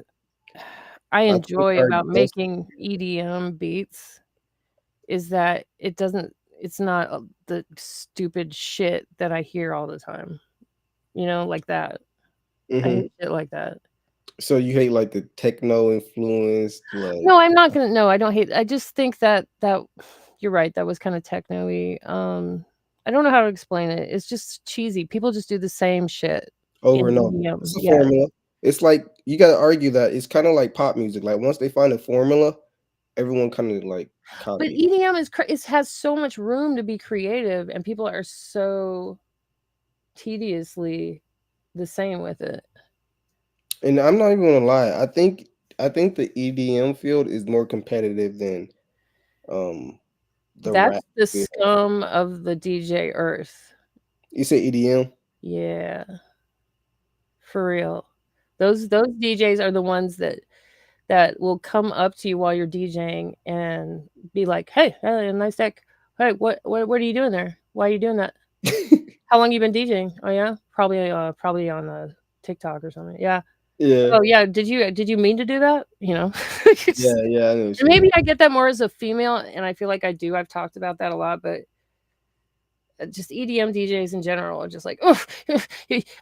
I I think enjoy Cardi about does- making EDM beats is that it's not the stupid shit that I hear all the time. Like that. I Mhm. hate shit like that. So you hate like the techno influenced, like No, I'm not gonna. No, I don't hate. I just think that you're right. That was kind of techno-y. I don't know how to explain it. It's just cheesy. People just do the same shit over in and over. EDM. It's a Yeah, formula. It's like you got to argue that it's kind of like pop music. Like once they find a formula, everyone kind of like but copy. EDM it has so much room to be creative, and people are so tediously the same with it. And I'm not even gonna lie. I think the EDM field is more competitive than um the That's rap the field. scum of the DJ earth. You say EDM? Yeah, for real. Those DJs are the ones that will come up to you while you're DJing and be like, "Hey, nice deck. Hey, what are you doing there? Why are you doing that? How long you been DJing? Oh yeah, probably on TikTok or something. Yeah. Yeah. Oh yeah. Did you mean to do that? Yeah, yeah, I know what And you maybe mean. I get that more as a female, and I feel like I do. I've talked about that a lot, but just EDM DJs in general are just like, oh,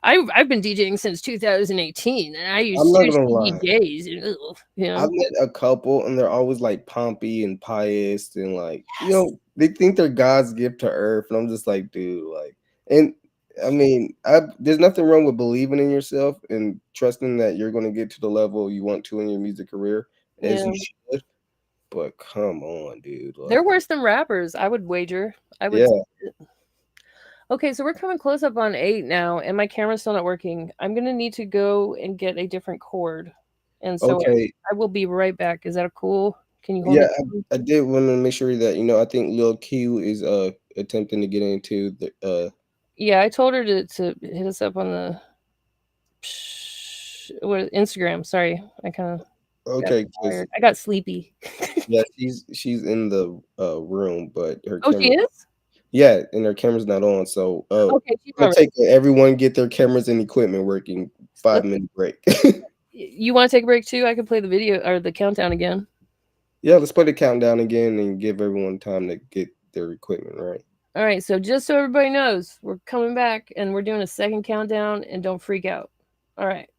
I've been DJing since 2018, and I use I'm not two gonna lie. CDJs. And, ugh, I've met a couple and they're always like pompy and pious and like, they think they're God's gift to earth. And I'm just like, dude, like, and I mean, there's nothing wrong with believing in yourself and trusting that you're going to get to the level you want to in your music career, as Yeah. you should. But come on, dude. They're Like, worse than rappers, I would wager. I would. yeah. Okay, so we're coming close up on 8 now, and my camera's still not working. I'm gonna need to go and get a different cord, and so Okay. I will be right back. Is that cool? Can you hold Yeah, it? I did want to make sure that, I think Lil Q is attempting to get into the Yeah, I told her to hit us up on the Instagram. Sorry, I kind of got okay, 'cause tired. I got sleepy. yeah, she's in the room, but her Oh, she camera. is? Yeah, and her camera's not on. So Okay, she's I'm all gonna right. take everyone get their cameras and equipment working. 5-minute break. You want to take a break too? I can play the video or the countdown again. Yeah, let's play the countdown again and give everyone time to get their equipment right. All right, so just so everybody knows, we're coming back and we're doing a second countdown, and don't freak out. All right.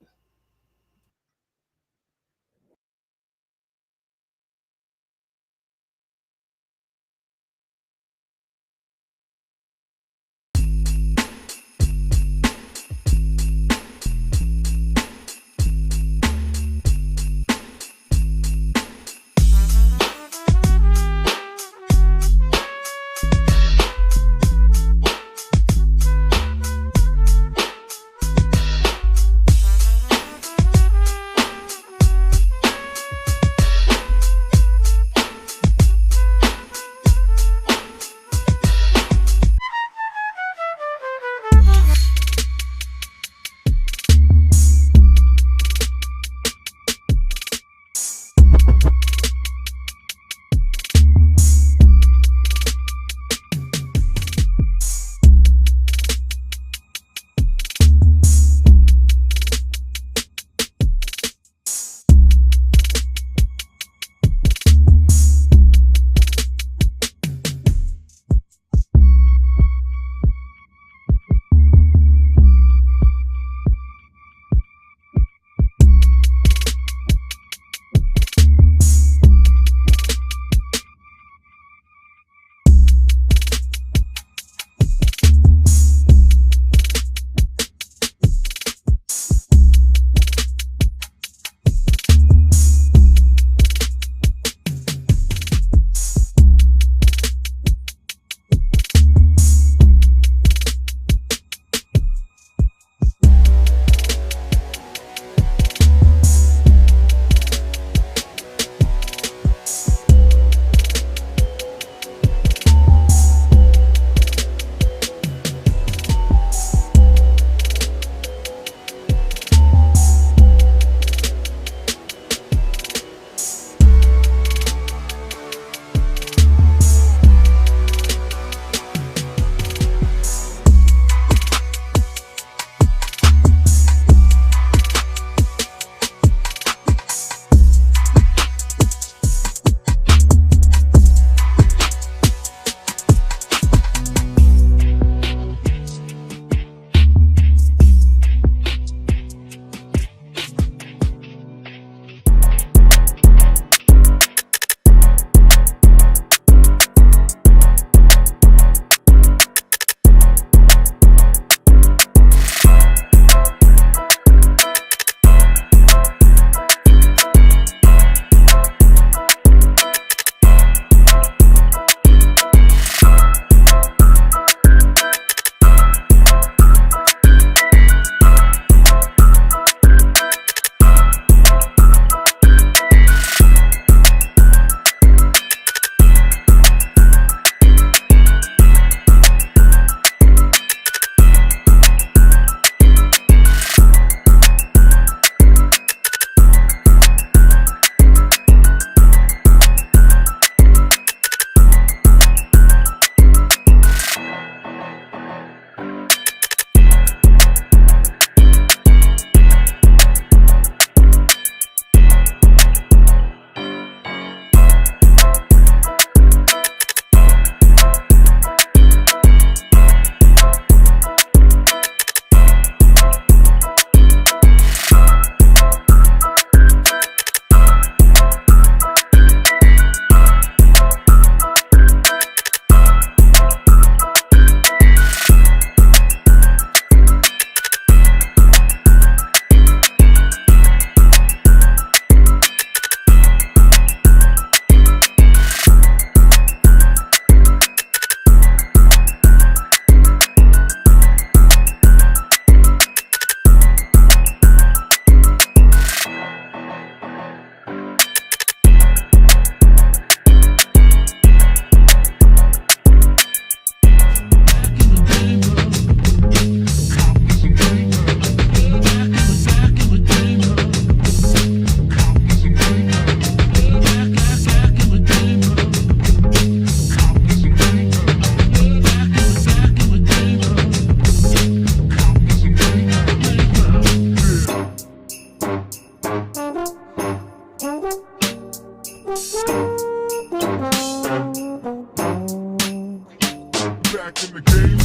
Back in the game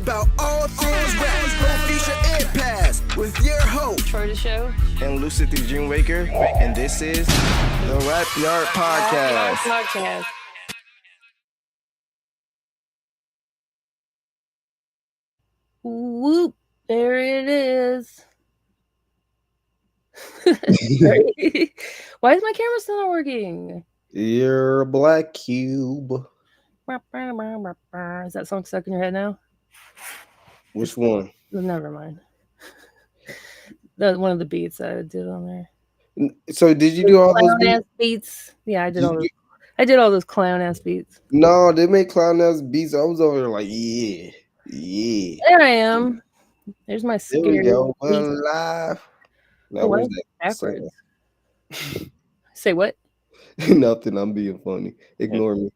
about all things rap. Gon' feature Ed Pass with your host, TroydasShow, and Lucid the Dreamwaker, and this is the RAPYARD Podcast. Whoop! There it is. Why is my camera still not working? You're a black cube. Is that song stuck in your head now? Which one? Never mind. That one of the beats I did on there. So did you do all those Clown ass beats? Yeah, I did all those. I did all those clown ass beats. No, they make clown ass beats. I was over there like, yeah. There I am. There's my There scary. we go. Alive. Now why where's is that? it backwards? Say what? Nothing. I'm being funny. Ignore me.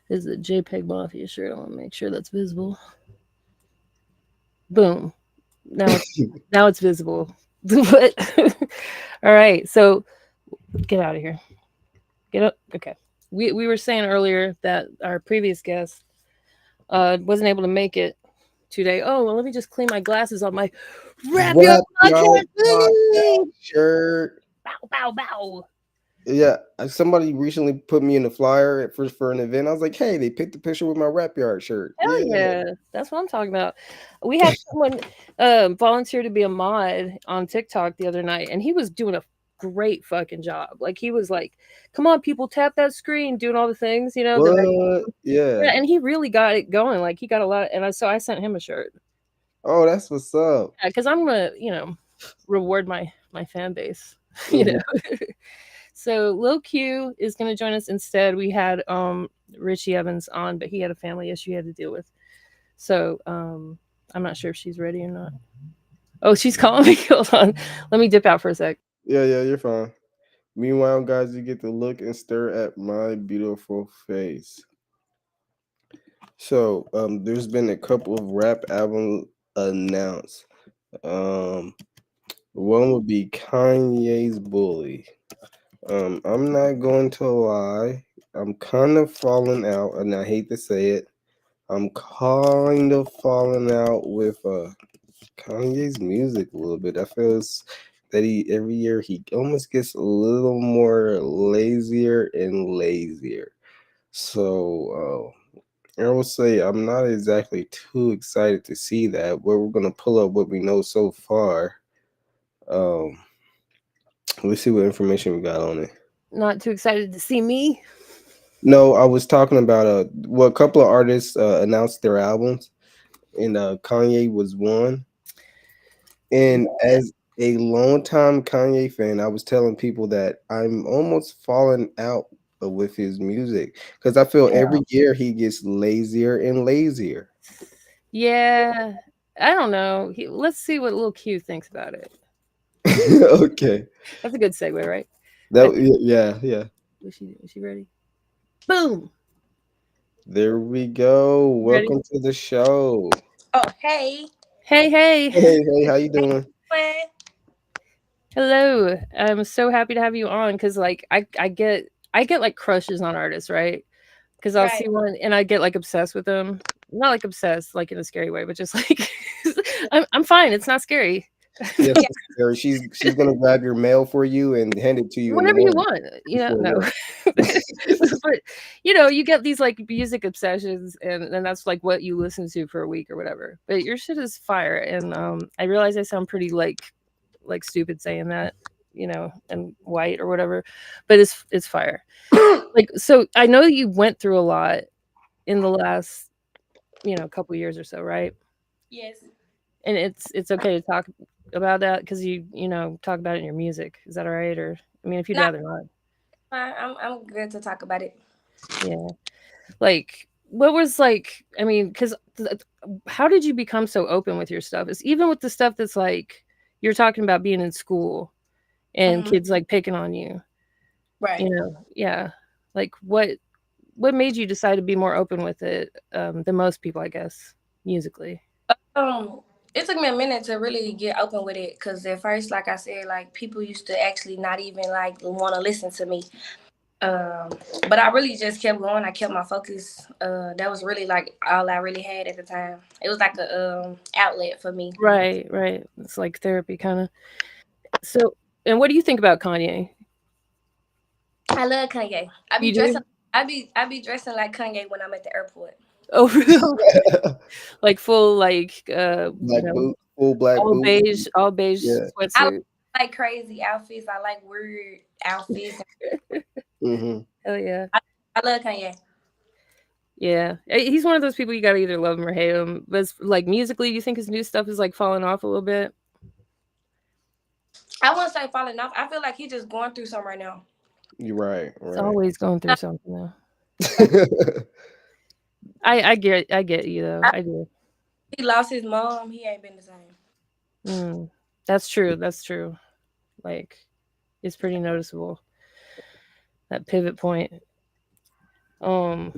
This is a JPEG Mafia shirt. I want to make sure that's visible. Boom. Now it's visible. What? All right. So get out of here. Get up. Okay. We were saying earlier that our previous guest wasn't able to make it today. Oh, well, let me just clean my glasses on my RAPYARD podcast shirt. Bow, bow, bow. Yeah, somebody recently put me in a flyer for an event. I was like, hey, they picked a picture with my RAPYARD shirt. Hell yeah. That's what I'm talking about. We had someone volunteer to be a mod on TikTok the other night, and he was doing a great fucking job. Like, he was like, come on, people, tap that screen, doing all the things, you know. Yeah, and he really got it going. Like, he got a lot, and so I sent him a shirt. Oh, that's what's up. Yeah, because I'm gonna, reward my fan base. You know. So Lil Q is going to join us instead. We had Richie Evans on, but he had a family issue he had to deal with. So I'm not sure if she's ready or not. Oh, she's calling me. Hold on. Let me dip out for a sec. Yeah, you're fine. Meanwhile, guys, you get to look and stare at my beautiful face. So there's been a couple of rap albums announced. One would be Kanye's Bully. I'm not going to lie. I'm kind of falling out, and I hate to say it. I'm kind of falling out with Kanye's music a little bit. I feel that every year he almost gets a little more lazier and lazier. So I will say I'm not exactly too excited to see that. But we're gonna pull up what we know so far. Let's see what information we got on it. Not too excited to see me. No, I was talking about a couple of artists announced their albums, and Kanye was one. And as a longtime Kanye fan, I was telling people that I'm almost falling out with his music because I feel every year he gets lazier and lazier. Yeah, I don't know. Let's see what Lil Q thinks about it. Okay, that's a good segue, right? Yeah. Was she ready? Boom. There we go. Welcome to the show. Oh, hey. Hey. Hey, how you doing? Hello. I'm so happy to have you on because, like, I get like crushes on artists, right? Because I'll see one and I get like obsessed with them. Not like obsessed, like in a scary way, but just like I'm fine. It's not scary. Yes, scary. She's gonna grab your mail for you and hand it to you whenever you want. No. But you get these like music obsessions, and that's like what you listen to for a week or whatever. But your shit is fire, and I realize I sound pretty like stupid saying that, and white or whatever, but it's fire. Like, so I know you went through a lot in the last couple years or so, right? Yes. And it's okay to talk about that because you talk about it in your music. Is that all right? Or I mean, if you'd rather not. I'm good to talk about it. Yeah. Like, what was like? I mean, because how did you become so open with your stuff? It's even with the stuff that's like you're talking about being in school and kids like picking on you, right? Yeah. Like, what made you decide to be more open with it than most people, I guess, musically? It took me a minute to really get open with it because at first, like I said, like people used to actually not even like want to listen to me. But I really just kept going. I kept my focus. That was really like all I really had at the time. It was like a outlet for me. Right, right. It's like therapy kind of. So, and what do you think about Kanye? I love Kanye. I be You dressing. do? I be dressing like Kanye when I'm at the airport. Oh, really? Like full, like, Black boot, full black boots. all beige Yeah. I sweatsuit. like crazy outfits. I like weird outfits. Mm-hmm. Hell yeah. I love Kanye. Yeah. He's one of those people you gotta either love him or hate him. But like musically, you think his new stuff is like falling off a little bit? I wouldn't say falling off. I feel like he's just going through something right now. You're right. It's Right. always going through something though. I get you though. I do. He lost his mom. He ain't been the same. That's true. That's true. Like, it's pretty noticeable. That pivot point. So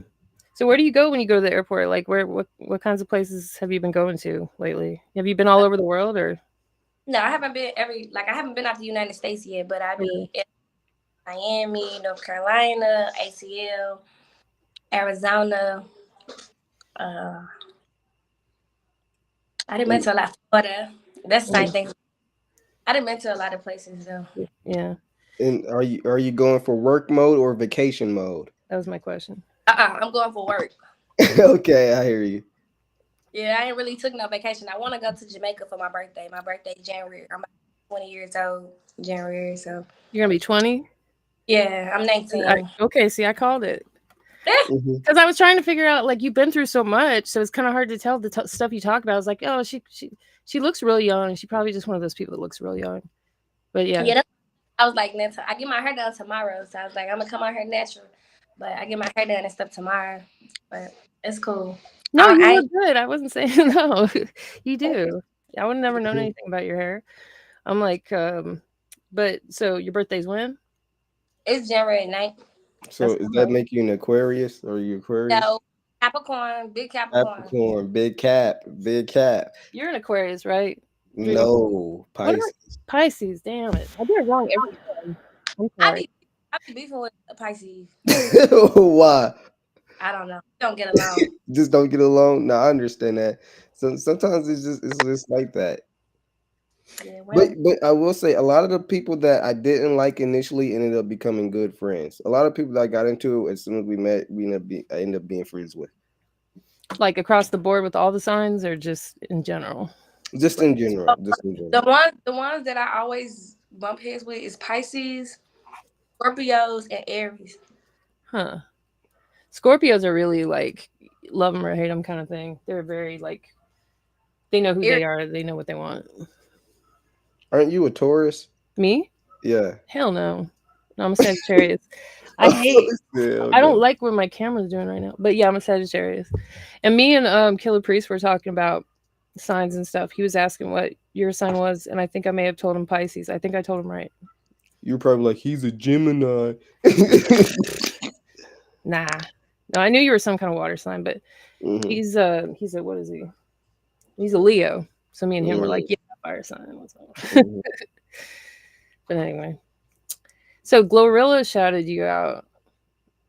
where do you go when you go to the airport? Like, what kinds of places have you been going to lately? Have you been all over the world or? No, I haven't been I haven't been out the United States yet, but I be in Miami, North Carolina, ACL, Arizona. I didn't mention a lot of Florida. That's the same thing. I didn't mention a lot of places though. Yeah. And are you going for work mode or vacation mode? That was my question. I'm going for work. Okay, I hear you. Yeah, I ain't really took no vacation. I want to go to Jamaica for my birthday. My birthday January. I'm 20 years old January, so. You're gonna be 20? Yeah, I'm 19. Okay, see, I called it. Because I was trying to figure out, like, you've been through so much, so it's kind of hard to tell the stuff you talk about. I was like, oh, she looks real young. She probably just one of those people that looks real young. But yeah. Yeah, I was like, I get my hair done tomorrow, so I was like, I'm gonna come out here natural. But I get my hair done and stuff tomorrow. But it's cool. No, you look good. I wasn't saying no. You do. I would have never known anything about your hair. I'm like, but so your birthday's when? It's January 9th. So does that make you an Aquarius? Or are you Aquarius? No, Capricorn, big Capricorn. Capricorn, big cap. You're an Aquarius, right? No, Pisces. Pisces, damn it. I get it wrong every time. I'm sorry. I be beefing with Pisces. Why? I don't know. Don't get along. Just don't get along. No, I understand that. So sometimes it's just like that. Yeah, well, but I will say a lot of the people that I didn't like initially ended up becoming good friends. A lot of people that I got into as soon as we met, I ended up being friends with. Like across the board with all the signs, or just in general? Just in general. The ones that I always bump heads with is Pisces, Scorpios, and Aries. Huh. Scorpios are really like love them or hate them kind of thing. They're very like, they know who they are. They know what they want. Aren't you a Taurus? Me? Yeah. Hell no. No, I'm a Sagittarius. I hate. I don't like what my camera's doing right now. But yeah, I'm a Sagittarius. And me and Killer Priest were talking about signs and stuff. He was asking what your sign was, and I think I may have told him Pisces. I think I told him right. You're probably like, he's a Gemini. Nah. No, I knew you were some kind of water sign, but he's a what is he? He's a Leo. So me and him were like, yeah, fire sign. But anyway. So Glorilla shouted you out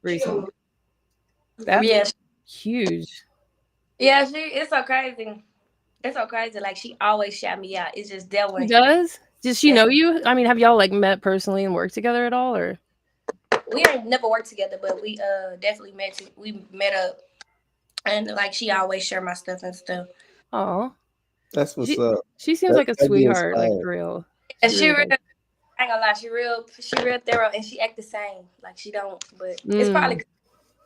recently. That's huge. Yeah, it's so crazy. It's so crazy. Like, she always shout me out. It's just that one. She does? Does she know you? I mean, have y'all like met personally and worked together at all, or? We ain't never worked together, but we definitely met up, and like she always share my stuff and stuff. Oh, that's what's up. She seems like a sweetheart, like for real. And she real, I ain't gonna lie, she real thorough, and she act the same. Like she don't, but it's probably,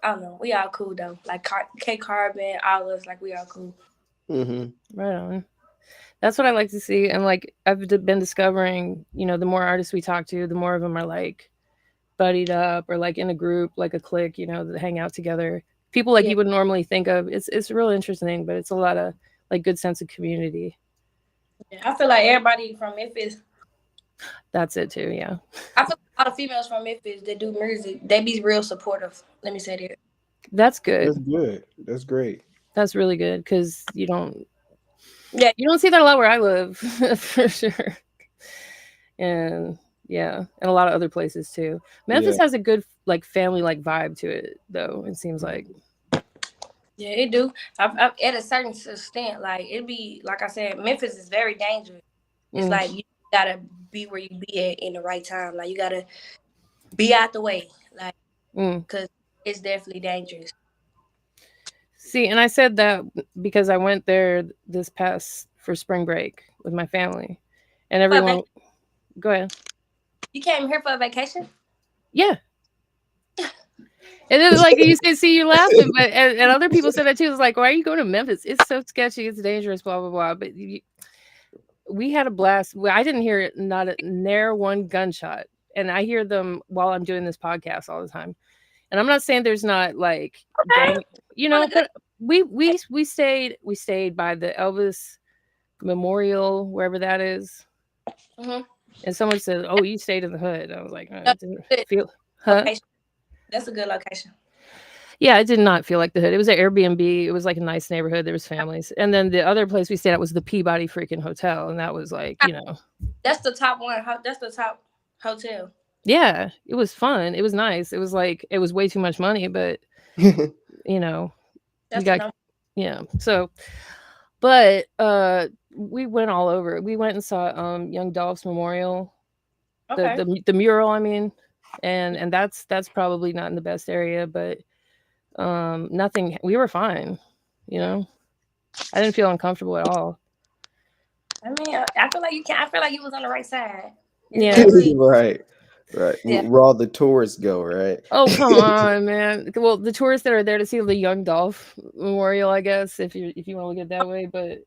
I don't know. We all cool though. Like K Carbon, all of us, like we all cool. Right on. That's what I like to see, and like I've been discovering, you know, the more artists we talk to, the more of them are like buddied up or like in a group, like a clique, you know, that hang out together. People like you would normally think of. It's real interesting, but it's a lot of like good sense of community. Yeah, I feel like everybody from Memphis. That's it too, yeah. I feel like a lot of females from Memphis that do music, they be real supportive. Let me say that. That's good. That's good. That's great. That's really good because you don't see that a lot where I live for sure. And Yeah, and a lot of other places too. Memphis Yeah. has a good like family like vibe to it, though. It seems like. Yeah, it do. At a certain extent, like it be like I said, Memphis is very dangerous. It's Mm, like you gotta be where you be at in the right time. Like you gotta be out the way, like mm. because it's definitely dangerous. See, and I said that because I went there this past for spring break with my family, and But everyone. Go ahead. you came here for a vacation? Yeah. And then, like you said, see, you're laughing, but and other people said that too. It's like, why are you going to Memphis? It's so sketchy. It's dangerous. Blah blah blah. But we had a blast. I didn't hear it, not a near one gunshot, and I hear them while I'm doing this podcast all the time. And I'm not saying there's not like Okay, gang, on a good. but we stayed by the Elvis Memorial, wherever that is. Mm-hmm. And someone said, "Oh, you stayed in the hood." I was like, No, it didn't good feel, huh? location. That's a good location. Yeah, it did not feel like the hood. It was an Airbnb. It was like a nice neighborhood. There was families. And then the other place we stayed at was the Peabody freaking Hotel. And that was like, That's the top one. That's the top hotel. yeah, it was fun. It was nice. It was like, it was way too much money, but, you know, you That's the got, number. yeah. So, but we went all over. We went and saw Young Dolph's Memorial, Okay. the mural, I mean. And that's probably not in the best area, but nothing, we were fine, I didn't feel uncomfortable at all. I mean, I feel like you can. I feel like you was on the right side. It's Yeah. definitely. Right. Yeah. Where all the tourists go, right? Oh, come on, man. Well, the tourists that are there to see the Young Dolph Memorial, I guess, if you want to look at it that way. But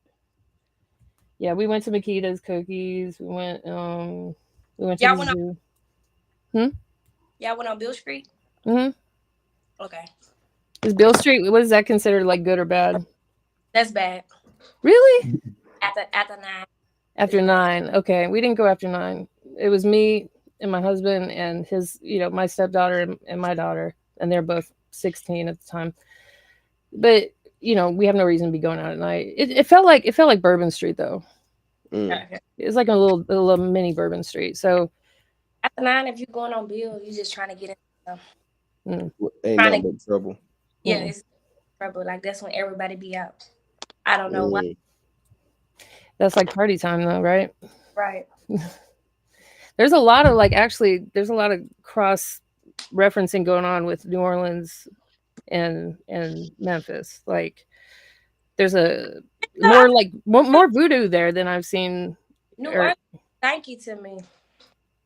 yeah, we went to Makita's Cookies. We went to Y'all the went on. zoo. Y'all went on Bill Street. Mm-hmm. Okay, Is Bill Street, what is that considered, like good or bad? that's bad. Really? After 9. After 9. Okay. We didn't go after 9. It was me and my husband and his, my stepdaughter and my daughter. And they're both 16 at the time. But, we have no reason to be going out at night. It felt like Bourbon Street though. Okay. It was like a little mini Bourbon Street. So After 9, if you're going on Bill, you're just trying to get in. Ain't Trying nothing to, but trouble. yeah, it's trouble. Like that's when everybody be out. I don't know why. that's like party time though, right? Right. There's a lot of there's a lot of cross referencing going on with New Orleans and Memphis. Like there's a more voodoo there than I've seen. New Orleans stinky to me.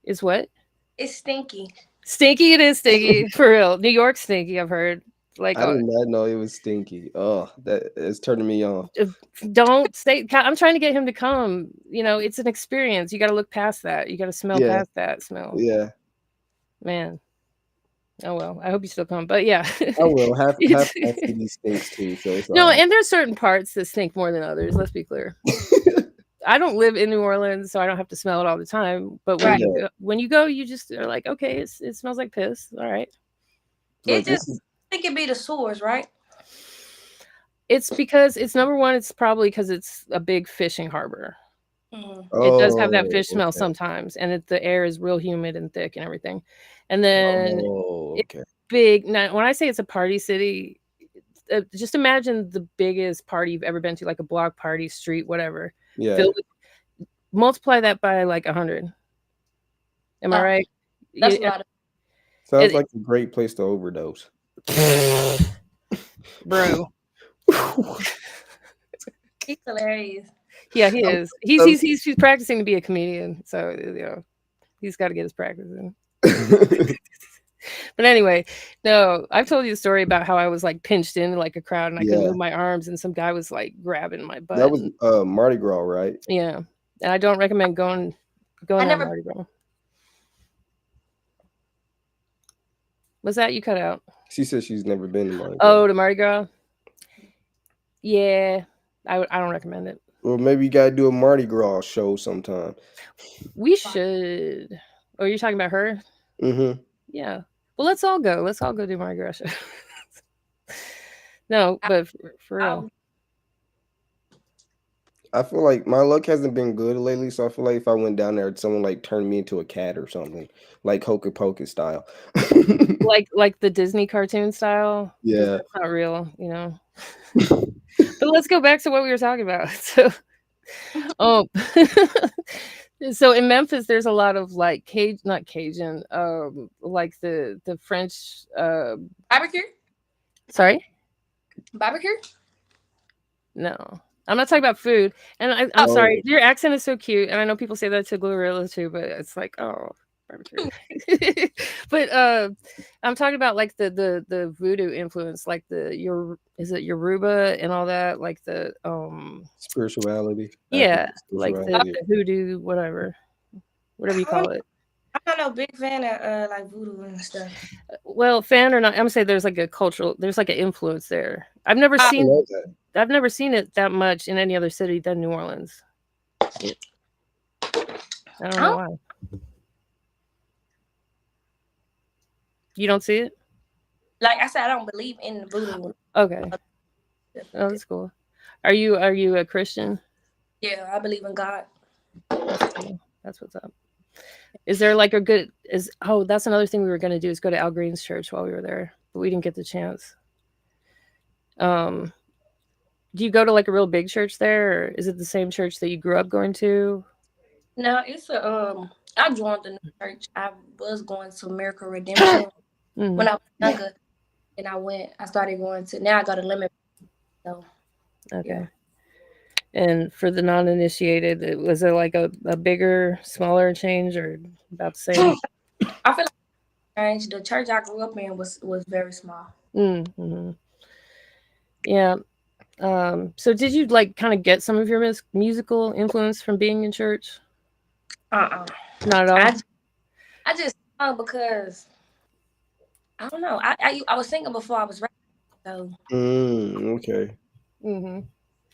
Is what? It's stinky. Stinky, it is stinky for real. New York's stinky, I've heard. Like I did not know it was stinky. Oh, that is turning me on. Don't stay. I'm trying to get him to come. It's an experience. You got to look past that. You got to smell past that smell. Yeah, man. Oh well, I hope you still come. But yeah, I will. Half city stinks too. So it's no, right. and there's certain parts that stink more than others. Let's be clear. I don't live in New Orleans, so I don't have to smell it all the time. But when you go, you just are like, okay, it smells like piss. All right. It just I think it be the sewers, right? It's because it's number one. It's probably because it's a big fishing harbor. Mm-hmm. It does have that fish smell sometimes, and the air is real humid and thick and everything. And then it's big. Now, when I say it's a party city, just imagine the biggest party you've ever been to, like a block party, street, whatever. Yeah. Multiply that by like 100. Am I right? That's a lot. Sounds like a great place to overdose. Bro. He's hilarious. Yeah, he is. He's practicing to be a comedian, so he's got to get his practice in. But anyway, no, I've told you the story about how I was like pinched into like a crowd and I couldn't move my arms, and some guy was like grabbing my butt. That was Mardi Gras, right? Yeah, and I don't recommend going on Mardi Gras. What's that? You cut out. She said she's never been to Mardi Gras. Oh, to Mardi Gras? Yeah, I don't recommend it. Well, maybe you gotta do a Mardi Gras show sometime. We should. Oh, you're talking about her? Mm-hmm. Yeah. Well, let's all go. Let's all go do Mardi Gras show. No, but for real. I feel like my luck hasn't been good lately, so I feel like if I went down there, someone like turned me into a cat or something, like Hocus Pocus style. Like the Disney cartoon style, because Yeah. that's not real, you know. But let's go back to what we were talking about. So, oh, so in Memphis, there's a lot of like not Cajun, like the French. Barbecue? Sorry, Barbecue? no, I'm not talking about food. And I'm Oh. sorry, your accent is so cute, and I know people say that to Glorilla too, but it's like, oh, barbecue. But I'm talking about like the voodoo influence, like is it Yoruba and all that, like the Spirituality. yeah, like the Spirituality. hoodoo, whatever you call it. I'm not no big fan of like voodoo and stuff. Well, fan or not, I'm gonna say there's like an influence there. I've never I seen love that. it that much in any other city than New Orleans. I don't know why. You don't see it? Like I said, I don't believe in the voodoo. Okay. Oh, that's cool. Are you a Christian? Yeah, I believe in God. That's cool. That's what's up. Is there like that's another thing we were gonna do is go to Al Green's church while we were there, but we didn't get the chance. Do you go to like a real big church there, or is it the same church that you grew up going to? No, it's I joined the new church. I was going to Miracle Redemption when I was younger, and I started going to, now I go to Limit. So okay. Yeah. And for the non-initiated, was it like a bigger, smaller change, or about the same? I feel like the church I grew up in was very small. Mm-hmm. Yeah. So did you like kind of get some of your musical influence from being in church? Not at all. I just because I don't know. I was singing before I was rapping, so Okay. Mm-hmm.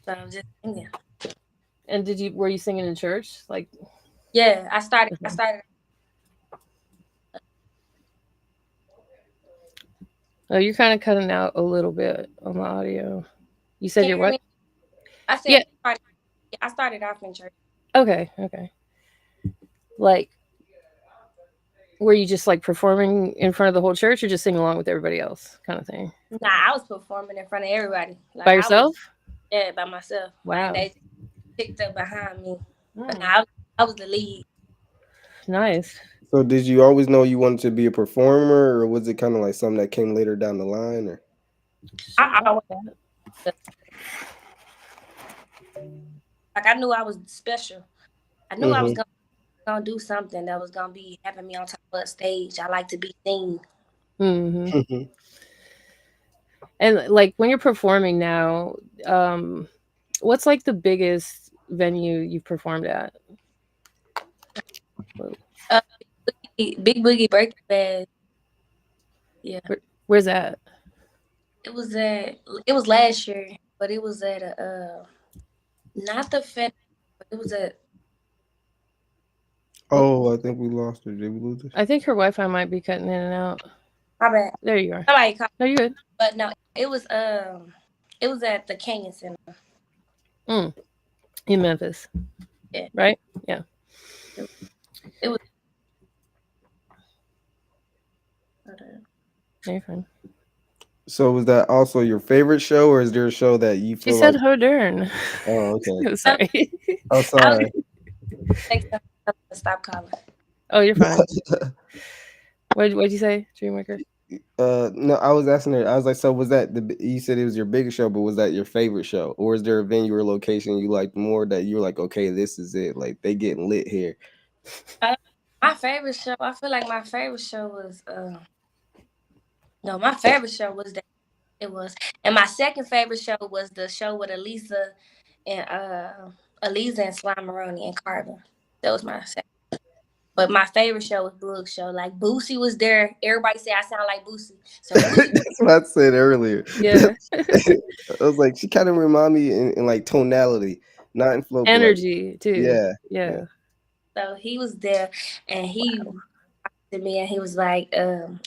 So I was just singing. And were you singing in church? Like, yeah, I started. Oh, you're kind of cutting out a little bit on the audio. You said you're what? I said I started off in church. Okay. Like, were you just like performing in front of the whole church, or just singing along with everybody else, kind of thing? Nah, I was performing in front of everybody. Like, by yourself? Yeah, by myself. Wow. And they picked up behind me, but I was the lead. Nice. So did you always know you wanted to be a performer, or was it kind of like something that came later down the line? Or I knew I was special. I knew I was gonna do something that was gonna be having me on top of a stage. I like to be seen. Mm-hmm. And like when you're performing now, what's like the biggest venue you've performed at? Big Boogie Birthday Bash. Yeah. Where's that? It was last year, but it was at not the Fed, but it was at. Oh, I think we lost her. Did we lose her? I think her Wi-Fi might be cutting in and out. My bad. There you are. No, you good. But no, it was at the Canyon Center. In Memphis. Yeah. Right? Yeah. It was. You're fine. So was that also your favorite show, or is there a show that you feel She said Hodern. Oh, okay. Sorry. Oh, sorry. Stop calling. Oh, you're fine. What'd you say, Dreamwaker? No, I was asking her. I was like, so was that you said it was your biggest show, but was that your favorite show, or is there a venue or location you liked more that you were like, okay, this is it, like they getting lit here? My favorite show. I feel like my favorite show was no, my favorite show was that it was, and my second favorite show was the show with Elisa and Slime Maroney and Carter. That was my second. But my favorite show was Brooke's show. Like Boosie was there. Everybody say I sound like Boosie. So that's what I said earlier. Yeah. I was like, she kind of remind me in like tonality, not in flow. Energy like, too. Yeah. So he was there, and he to me, and he was like,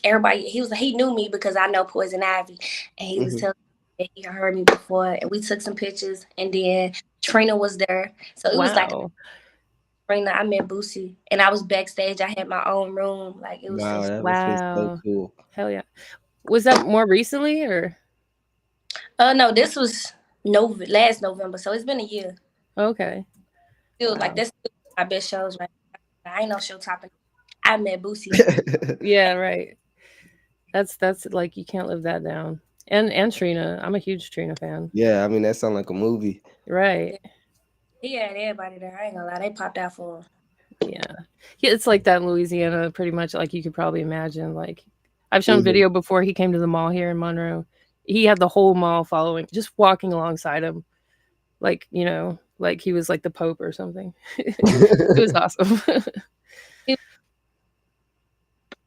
everybody. He knew me because I know Poison Ivy, and he was telling me that he heard me before, and we took some pictures, and then Trina was there. So it was like Wow. Trina, I met Boosie, and I was backstage. I had my own room. Like it was Wow, so that must be so Wow. cool. Hell yeah. Was that more recently or? no, this was last November, so it's been a year. Okay. Still, Wow. like that's still my best shows right now. I ain't no show topping. I met Boosie. Yeah, right. That's like you can't live that down. And Trina. I'm a huge Trina fan. Yeah, I mean that sounds like a movie. Right. He had everybody there. I ain't gonna lie, they popped out for him. Yeah. Yeah, it's like that in Louisiana, pretty much like you could probably imagine. Like I've shown Mhm. video before he came to the mall here in Monroe. He had the whole mall following, just walking alongside him. Like, like he was like the Pope or something. It was awesome.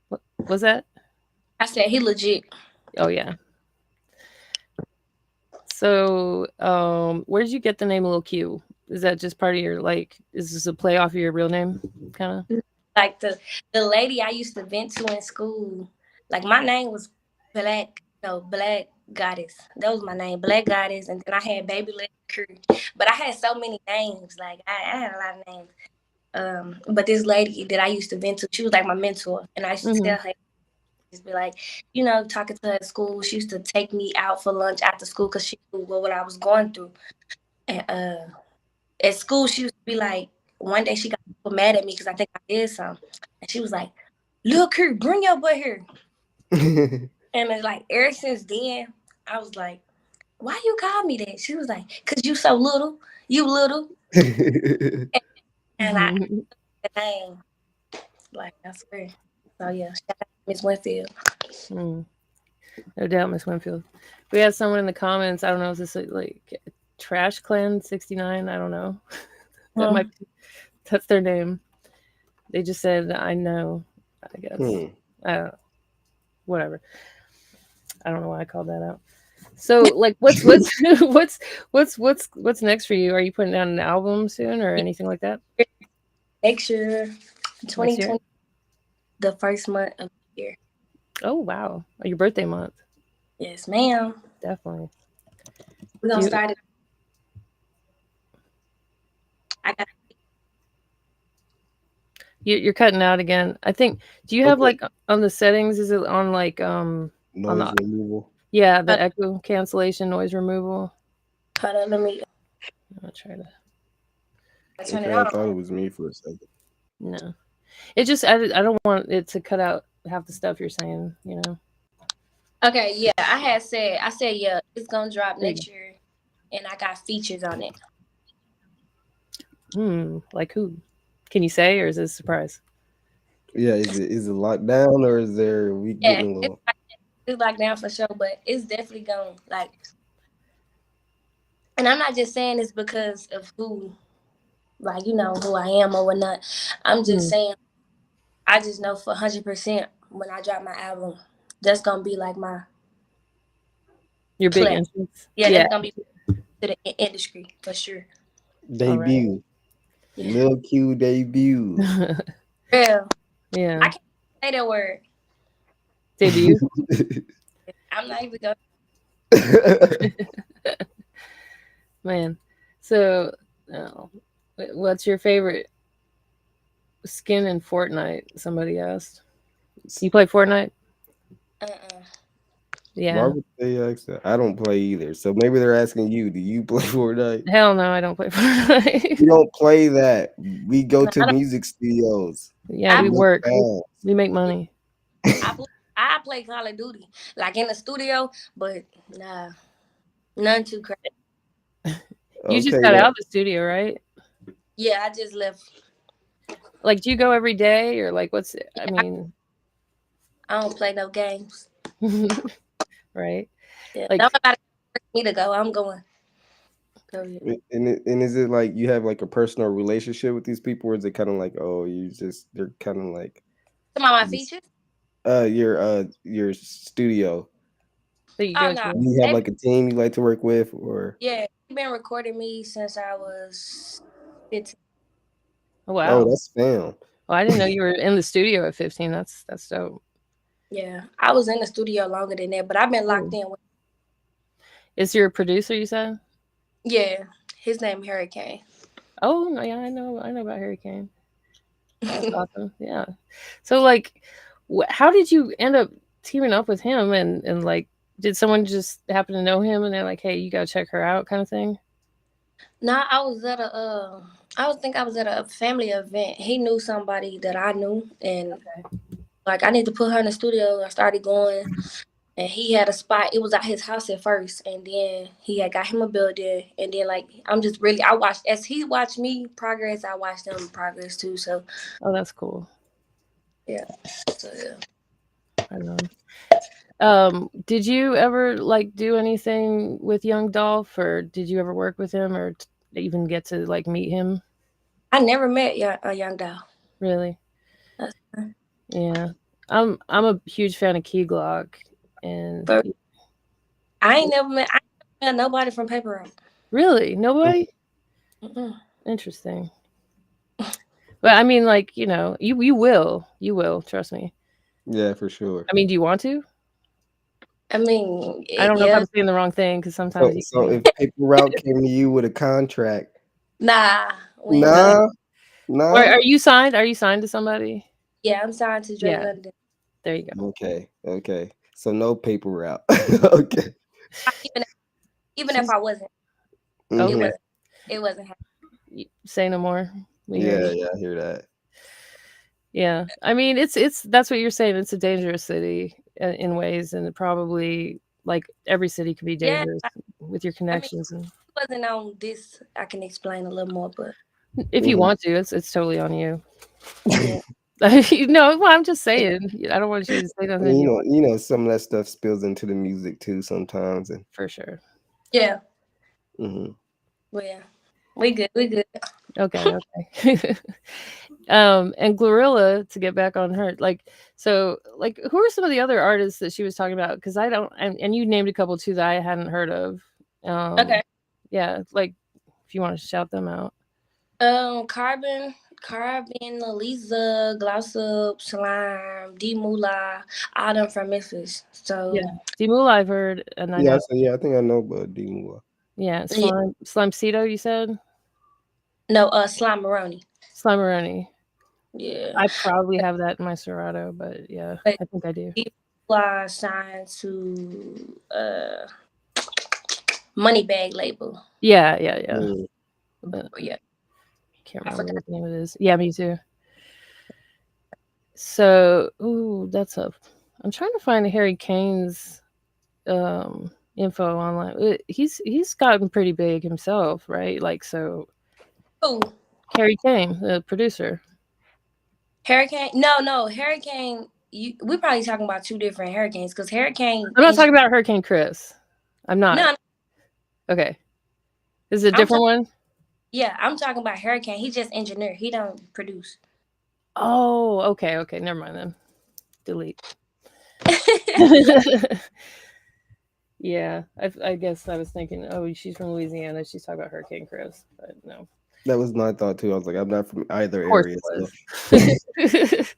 What was that? I said he legit. Oh yeah. So, where did you get the name Lil Q? Is that just part of your is this a play off of your real name? Kind of? Like the lady I used to vent to in school. Like my name was Black Goddess. That was my name, Black Goddess. And then I had Baby Lil Q. But I had so many names. Like I had a lot of names. But this lady that I used to vent to, she was like my mentor. And I used to tell her, just be like, talking to her at school. She used to take me out for lunch after school because she knew what I was going through. And at school, she used to be like, one day she got mad at me because I think I did something. And she was like, Lil Q, bring your butt here. And it's like, ever since then, I was like, why you call me that? She was like, because you so little. You little. And I the name. Like, I swear. So, yeah, shout out to Miss Winfield. No doubt, Miss Winfield. We had someone in the comments. I don't know, is this like Trash Clan 69? I don't know. That's their name. They just said, I know, I guess. I don't know. Whatever. I don't know why I called that out. So, like, what's what's next for you? Are you putting down an album soon or anything like that? Next year, 2020, the first month of the year. Oh wow! Your birthday month. Yes, ma'am. Definitely. We're gonna start it. I got. You're cutting out again. I think. Do you have like on the settings? Is it on like noise removal? Yeah, the echo cancellation, noise removal. Hold on, let me. I'll try to. Turn it I on. thought it was me for a second. No, it just I don't want it to cut out half the stuff you're saying. Okay, yeah, I said yeah, it's gonna drop next year, and I got features on it. Like who? Can you say, or is it a surprise? Yeah, is it locked down or is there we getting a little? It's locked down for sure, but it's definitely gonna like. And I'm not just saying this because of who, like who I am or whatnot. I'm just saying, I just know for 100% when I drop my album, that's gonna be like your big entrance. Yeah, that's gonna be to the industry for sure. Debut. Yeah. Lil Q debut. Yeah. Yeah. I can't say that word. Debut. I'm not even going. Man. So, what's your favorite skin in Fortnite? Somebody asked. You play Fortnite? Yeah. Why would they ask that? I don't play either. So maybe they're asking you, do you play Fortnite? Hell no, I don't play Fortnite. We don't play that. We go to music studios. Yeah, we work. We make money. I play Call of Duty, like in the studio, but nah, none too crazy. You just got out of the studio, right? Yeah, I just left. Like, do you go every day, or like, what's? I mean, I don't play no games. Right? Yeah, like, nobody force me to go. I'm going. And is it like you have like a personal relationship with these people, or is it kind of like, oh, they're kind of like some of my features? Your studio. So you go to. You have like a team you like to work with, or yeah, they've been recording me since I was 15. Oh, wow. Oh, that's fam. Oh, I didn't know you were in the studio at 15. That's dope. Yeah, I was in the studio longer than that, but I've been locked in with. Is your producer, you said? Yeah, His name Hurricane. Oh no, yeah, I know about Hurricane. That's awesome. Yeah. So like, how did you end up teaming up with him? And like, did someone just happen to know him and they're like, hey, you gotta check her out, kind of thing? Nah, I was at a I was at a family event. He knew somebody that I knew, and like I need to put her in the studio. I started going, and he had a spot. It was at his house at first, and then he had got him a building, and then like I'm just really I watched as he watched me progress. I watched him progress too. So Oh, that's cool. yeah, so yeah. I know. Did you ever like do anything with Young Dolph, or did you ever work with him, or even get to like meet him? I never met a young doll. Really? That's Yeah. I'm a huge fan of Key Glock, and but I ain't never met nobody from Paper Route. really nobody. Mm-mm. Interesting. But I mean, like, you know, you will trust me. Yeah, for sure. I mean, do you want to? I mean, I don't know if yeah, I'm saying the wrong thing because sometimes you So can. if Paper Route came to you with a contract, nah, we ain't nah, Or nah. are you signed? Are you signed to somebody? Yeah, I'm signed to Dre Yeah. London. There you go. Okay. So no Paper Route. Okay. Even if I wasn't, it Mhm. Okay. wasn't. It wasn't happening. Say no more. We hear Yeah, you. yeah, I hear that. Yeah. I mean, it's that's what you're saying. It's a dangerous city in ways, and it probably like every city could be Yeah, dangerous with your I mean, connections. And it wasn't on this. I can explain a little more, but if you Mhm. want to, it's totally on you. yeah, No, well, I'm just saying. I don't want you to say nothing you want Some of that stuff spills into the music too sometimes, and for sure. yeah, mhm. but yeah, we good, we good. Okay, okay. And Glorilla, to get back on her, like, so, like, who are some of the other artists that she was talking about? Because I don't, and you named a couple too that I hadn't heard of. Okay. Yeah, like, if you want to shout them out. Carbon, Elisa, Glossop, Slime, D Moolah, all them from Memphis. So Yeah, Dimula I've heard, and I Yeah, know. I think I know about D-Moore. Yeah, yeah, Slime Cito, you said? no, Slime Maroney. Slimeroni. Yeah, I probably have that in my Serato, but yeah, but I think I do. D Moolah signed to Moneybag label. Yeah, yeah, yeah. Mm. Yeah, Can't I remember forgot. what the name of it is. Yeah, me too. So, ooh, that's a. I'm trying to find Harry Kane's info online. He's gotten pretty big himself, right? Like, so Who? Harry Kane, the producer. Hurricane? No, Hurricane. We probably talking about two different hurricanes because Hurricane. I'm not talking about Hurricane Chris. I'm not. No, Okay. Is it a I'm different talking. one? Yeah, I'm talking about Hurricane. He just engineer. He don't produce. Oh, okay, okay. Never mind then. Delete. Yeah, I guess I was thinking, oh, she's from Louisiana. She's talking about Hurricane Chris, but no. That was my thought too. I was like, I'm not from either Of course area. it was.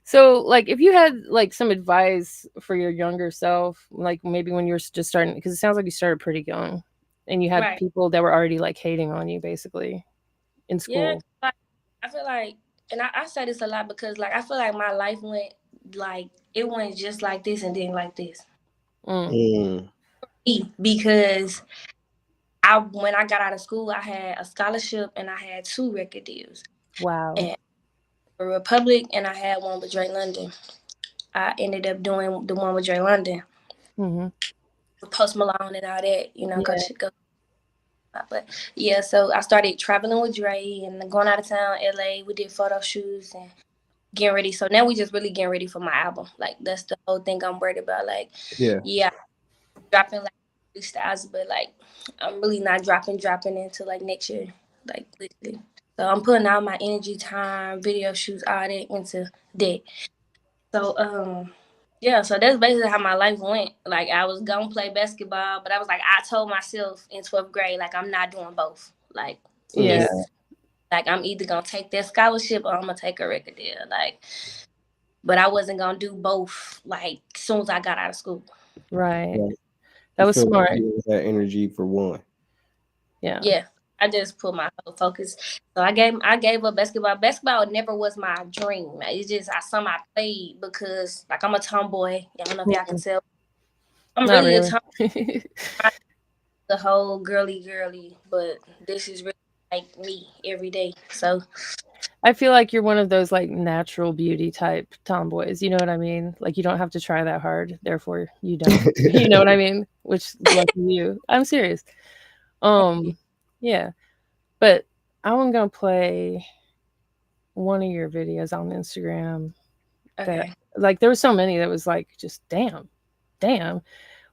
So, like, if you had like some advice for your younger self, like maybe when you were just starting, because it sounds like you started pretty young, and you had Right. people that were already like hating on you, basically, in Yeah, school. like, I feel like, and I say this a lot because like I feel like my life went like it went just like this and then like this. Mm. Because when I got out of school, I had a scholarship and I had 2 record deals. Wow. And a Republic, and I had one with Dre London. I ended up doing the one with Dre London, Mm-hmm. Post Malone and all that, you know, Yeah. go. But yeah, so I started traveling with Dre and going out of town, LA. We did photo shoots and getting ready. So now we just really getting ready for my album. Like that's the whole thing I'm worried about. Like, Yeah. dropping like freestyles, but like I'm really not dropping into like next year, like literally. So I'm putting all my energy, time, video shoots, all that into that. So yeah, so that's basically how my life went. Like I was gonna play basketball, but I was like, I told myself in 12th grade, like I'm not doing both. Like Yeah. it's like I'm either gonna take that scholarship or I'm gonna take a record deal. Like, but I wasn't gonna do both. Like as soon as I got out of school. Right. Right. That You was feel like smart. you had energy for one. Yeah. I just put my whole focus. So I gave up basketball. Basketball never was my dream. It's just something I played because like I'm a tomboy. I don't know if y'all can tell. I'm Not really a really. tomboy. The whole girly, but this is really like me every day. So I feel like you're one of those like natural beauty type tomboys. You know what I mean? Like you don't have to try that hard, therefore you don't. You know what I mean? Which lucky you. I'm serious. Yeah. But I'm gonna play one of your videos on Instagram that okay. like there were so many that was like just damn.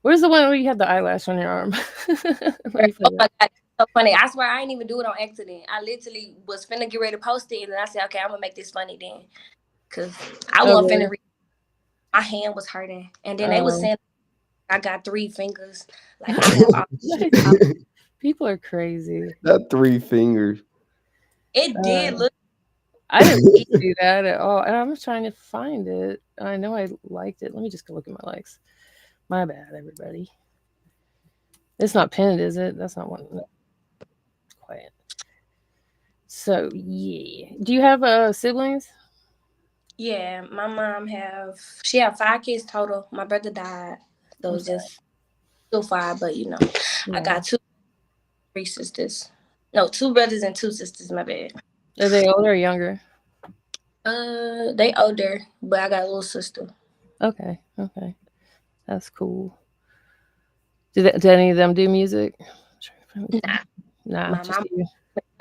Where's the one where you had the eyelash on your arm? Let me play Oh my that. god, so funny. I swear I didn't even do it on accident. I literally was finna get ready to post it and then I said, okay, I'm gonna make this funny then. Cause I Oh wasn't really? finna my hand was hurting. And then they was Um, saying I got 3 fingers. Like I have all People are crazy. Not 3 fingers. it Uh, did look I didn't it, see that at all, and I'm trying to find it. I know I liked it. Let me just go look at my likes. My bad, everybody. It's not pinned, is it? That's not one. No, quiet. So yeah, do you have siblings? yeah, my mom she have 5 kids total. My brother died. So I'm it's sorry. just still 5, but I Yeah. got 3 sisters. No, 2 brothers and 2 sisters, my bad. Are they older or younger? They older, but I got a little sister. Okay, that's cool. Did any of them do music? Nah, Nah, my just mom. you.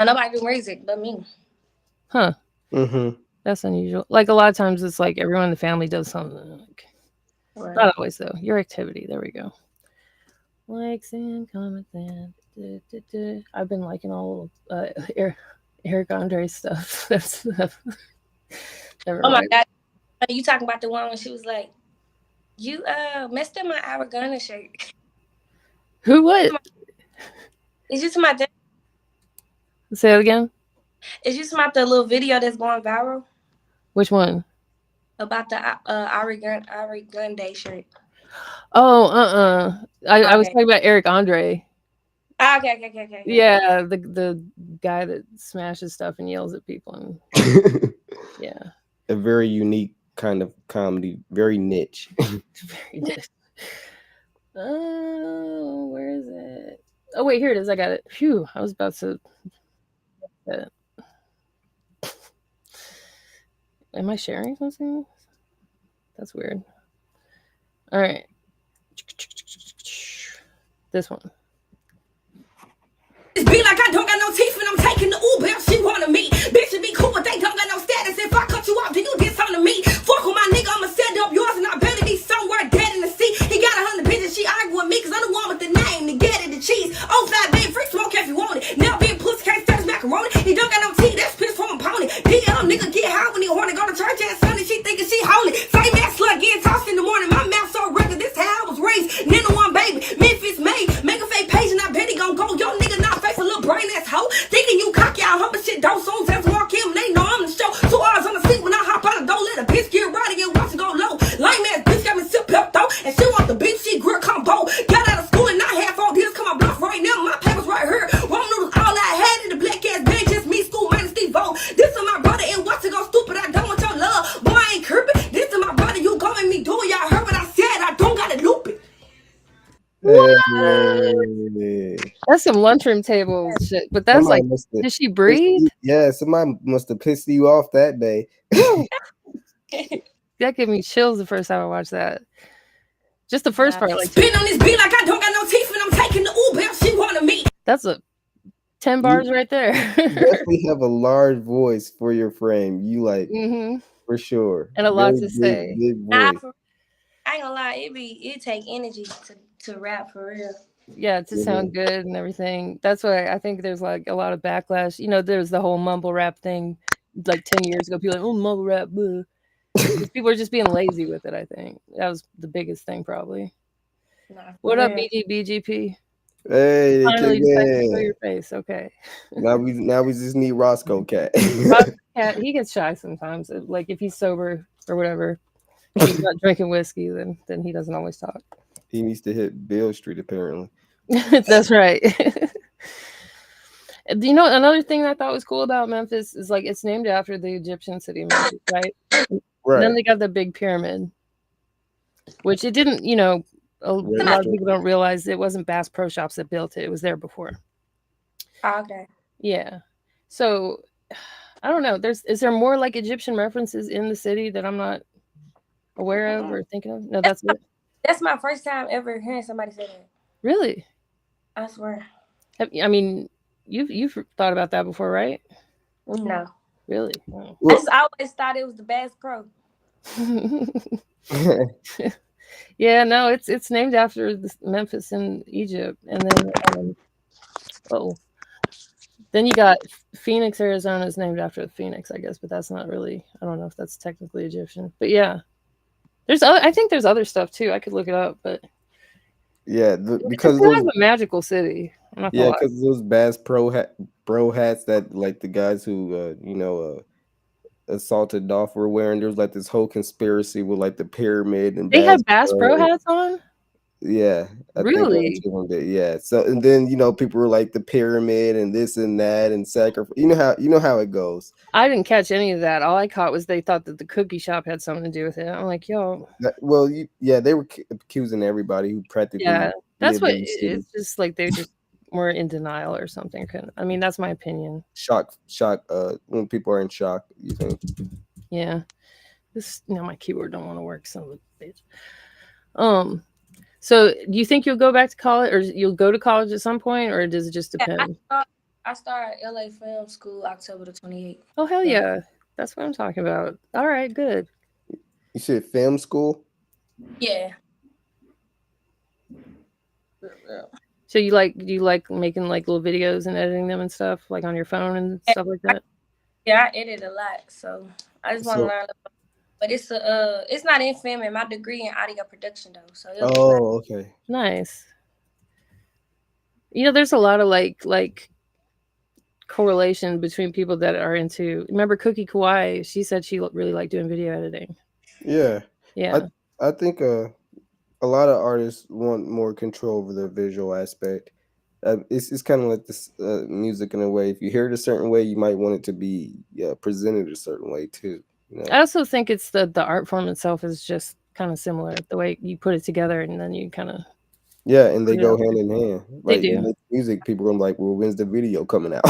Nobody do music but me. Huh? Mm-hmm. That's unusual. Like a lot of times, it's like everyone in the family does something. Like, Right. not always though. Your activity. There we go. Likes and comments and I've been liking all Eric Andre stuff. That's never Oh my mind. god, you talking about the one when she was like, "You messed up my Aragona shirt." Who? What? It's just my. Say it again. It's just about the little video that's going viral Which one? about the Arigan Day shirt. Oh, I was Okay. talking about Eric Andre. Okay. Yeah, the guy that smashes stuff and yells at people and yeah, A very unique kind of comedy, very niche. very nice. Oh, where is it? Oh wait, here it is. I got it. Phew, I was about to. Am I sharing something? That's weird. All right, this one. Be like I don't got no teeth when I'm taking the Uber if she wanted me. Bitch, it be cool, but they don't got no status. If I cut you off, then you did something to me. Fuck with my nigga, I'ma set up yours, and I better be somewhere dead in the sea. He got 100 bitches, she argue with me, cause I'm the one with the name to get it, the cheese. Oh, flat babe, free smoke if you want it. Now being pussy can't stand macaroni. He don't got no teeth, that's piss from a pony. DM nigga get high when he horny, go to church ass Sunday, she thinking she holy. Same ass slut getting tossed in the morning. My mouth so regular, this how I was raised. Nina one baby, Memphis made. Make a fake page and I bet he gon' go. Yo nigga not face a little brain ass hoe. Thinking you cocky out humble shit don't soon just walk in when they know I'm the show. 2 hours on the seat when I hop out the door, let a bitch get right and watch it go low. Lame ass bitch got me sip up though, and she want the beef she grill combo. Got out of school and I had 4 deals, come on bluff right now. My papers right here. One noodles all I had in the black ass bag, just me, school man, and Steve O. This is my brother and watch it go stupid. I don't want your love, boy I ain't creeping. This is my brother, you go and me do it. Y'all heard what I said, I don't gotta loop it. Hey. That's some lunchroom table shit. But that's Somebody like, must have did she breathe? Yeah, somebody must have pissed you off that day. That gave me chills the first time I watched that. Just the first part, like Spin on this beat like I don't got no teeth when I'm taking the Uber if she wanted me. that's a 10 bars right there. You definitely have a large voice for your frame. You like for sure. And a lot to Very say. big Nah, voice. I ain't gonna lie, it take energy to rap for real. Yeah, to sound good and everything. That's why I think there's like a lot of backlash. You know, there's the whole mumble rap thing like 10 years ago. People were like, oh, mumble rap. Blah. People are just being lazy with it, I think. That was the biggest thing, probably. Nah, What up, real. BGP? Hey, Finally decided to show your face. Okay. now we just need Roscoe Cat. Cat, he gets shy sometimes. Like if he's sober or whatever, if he's not drinking whiskey, then he doesn't always talk. He needs to hit Bill Street apparently. That's right. You know, another thing I thought was cool about Memphis is like it's named after the Egyptian city of Memphis, right? And then they got the big pyramid, which it didn't, you know, a lot of people don't realize it wasn't Bass Pro Shops that built it. It was there before. Okay. Yeah. So I don't know. Is there more like Egyptian references in the city that I'm not aware of or thinking of? No, that's it. That's my first time ever hearing somebody say that. Really? I swear. I mean, you've thought about that before, right? No. Really? I just always thought it was the Bass Pro. Yeah, no, it's named after Memphis in Egypt, and then then you got Phoenix, Arizona is named after the Phoenix, I guess, but that's not really. I don't know if that's technically Egyptian, but yeah, I think there's other stuff too. I could look it up, but yeah, because it's kind of a magical city. Yeah, because those Bass Pro hats that like the guys who assaulted Dolph were wearing. There was like this whole conspiracy with like the pyramid and they had Bass Pro hats on. Yeah, really? Yeah. So and then people were like the pyramid and this and that and sacrifice. You know how it goes. I didn't catch any of that. All I caught was they thought that the cookie shop had something to do with it. I'm like, yo. Well, they were accusing everybody who practically. Yeah, that's what it's just like they just were in denial or something. I mean, that's my opinion. Shock. When people are in shock, you think? Yeah. My keyboard don't want to work. Son of a bitch. So do you think you'll go back to college, or you'll go to college at some point, or does it just depend? I start LA Film School October the 28th. Oh hell yeah, that's what I'm talking about. All right, good. You said film school? Yeah. So do you like making like little videos and editing them and stuff, like on your phone and stuff like that? Yeah, I edit a lot, so I just want to learn. But it's not in film, and my degree in audio production though. So okay, nice. There's a lot of like correlation between people that are into. Remember Cookie Kawaii? She said she really liked doing video editing. Yeah. I think a lot of artists want more control over the visual aspect. It's kind of like this music in a way. If you hear it a certain way, you might want it to be presented a certain way too. I also think it's the art form itself is just kind of similar. The way you put it together and then you kind of and they go hand in hand. Like they do. Music, people are like, well, when's the video coming out?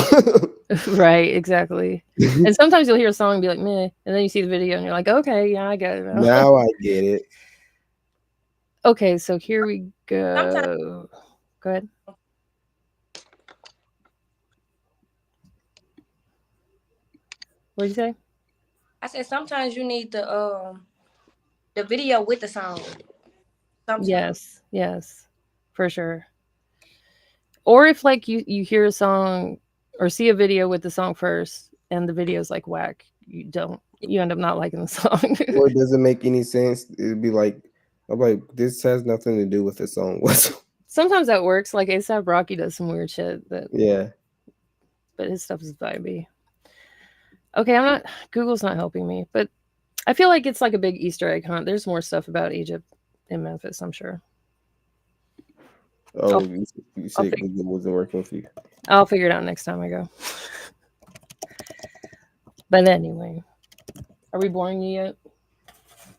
Right, exactly. And sometimes you'll hear a song and be like, meh, and then you see the video and you're like, okay, yeah, I get it now I get it. Okay, so here we go. Go ahead. What'd you say? I said sometimes you need the video with the song. Sometimes. Yes, for sure. Or if like you hear a song or see a video with the song first and the video's like whack, you end up not liking the song. Or it doesn't make any sense. It'd be like, I'm like, this has nothing to do with the song. Sometimes that works. Like A$AP Rocky does some weird shit but his stuff is vibey. Okay, Google's not helping me, but I feel like it's like a big Easter egg hunt. There's more stuff about Egypt in Memphis, I'm sure. Oh, you said Google wasn't working for you. I'll figure it out next time I go. But anyway, are we boring you yet?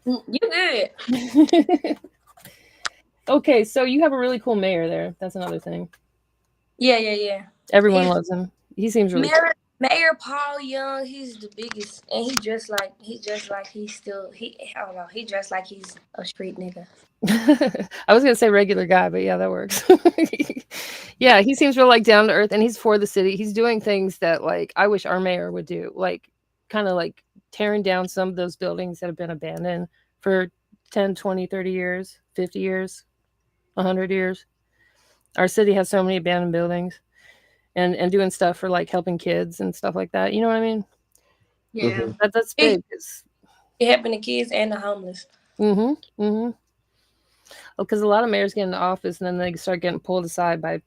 You good. Okay, so you have a really cool mayor there. That's another thing. Yeah. Everyone loves him. He seems really cool. Mayor Paul Young, he's the biggest, and he dressed like he's a street nigga. I was gonna say regular guy, but yeah, that works. Yeah, he seems real like down to earth, and he's for the city. He's doing things that like I wish our mayor would do, like kind of like tearing down some of those buildings that have been abandoned for 10, 20, 30 years, 50 years, 100 years. Our city has so many abandoned buildings. And doing stuff for like helping kids and stuff like that. You know what I mean? Yeah. That's big. It helping the kids and the homeless. Because a lot of mayors get into office and then they start getting pulled aside by,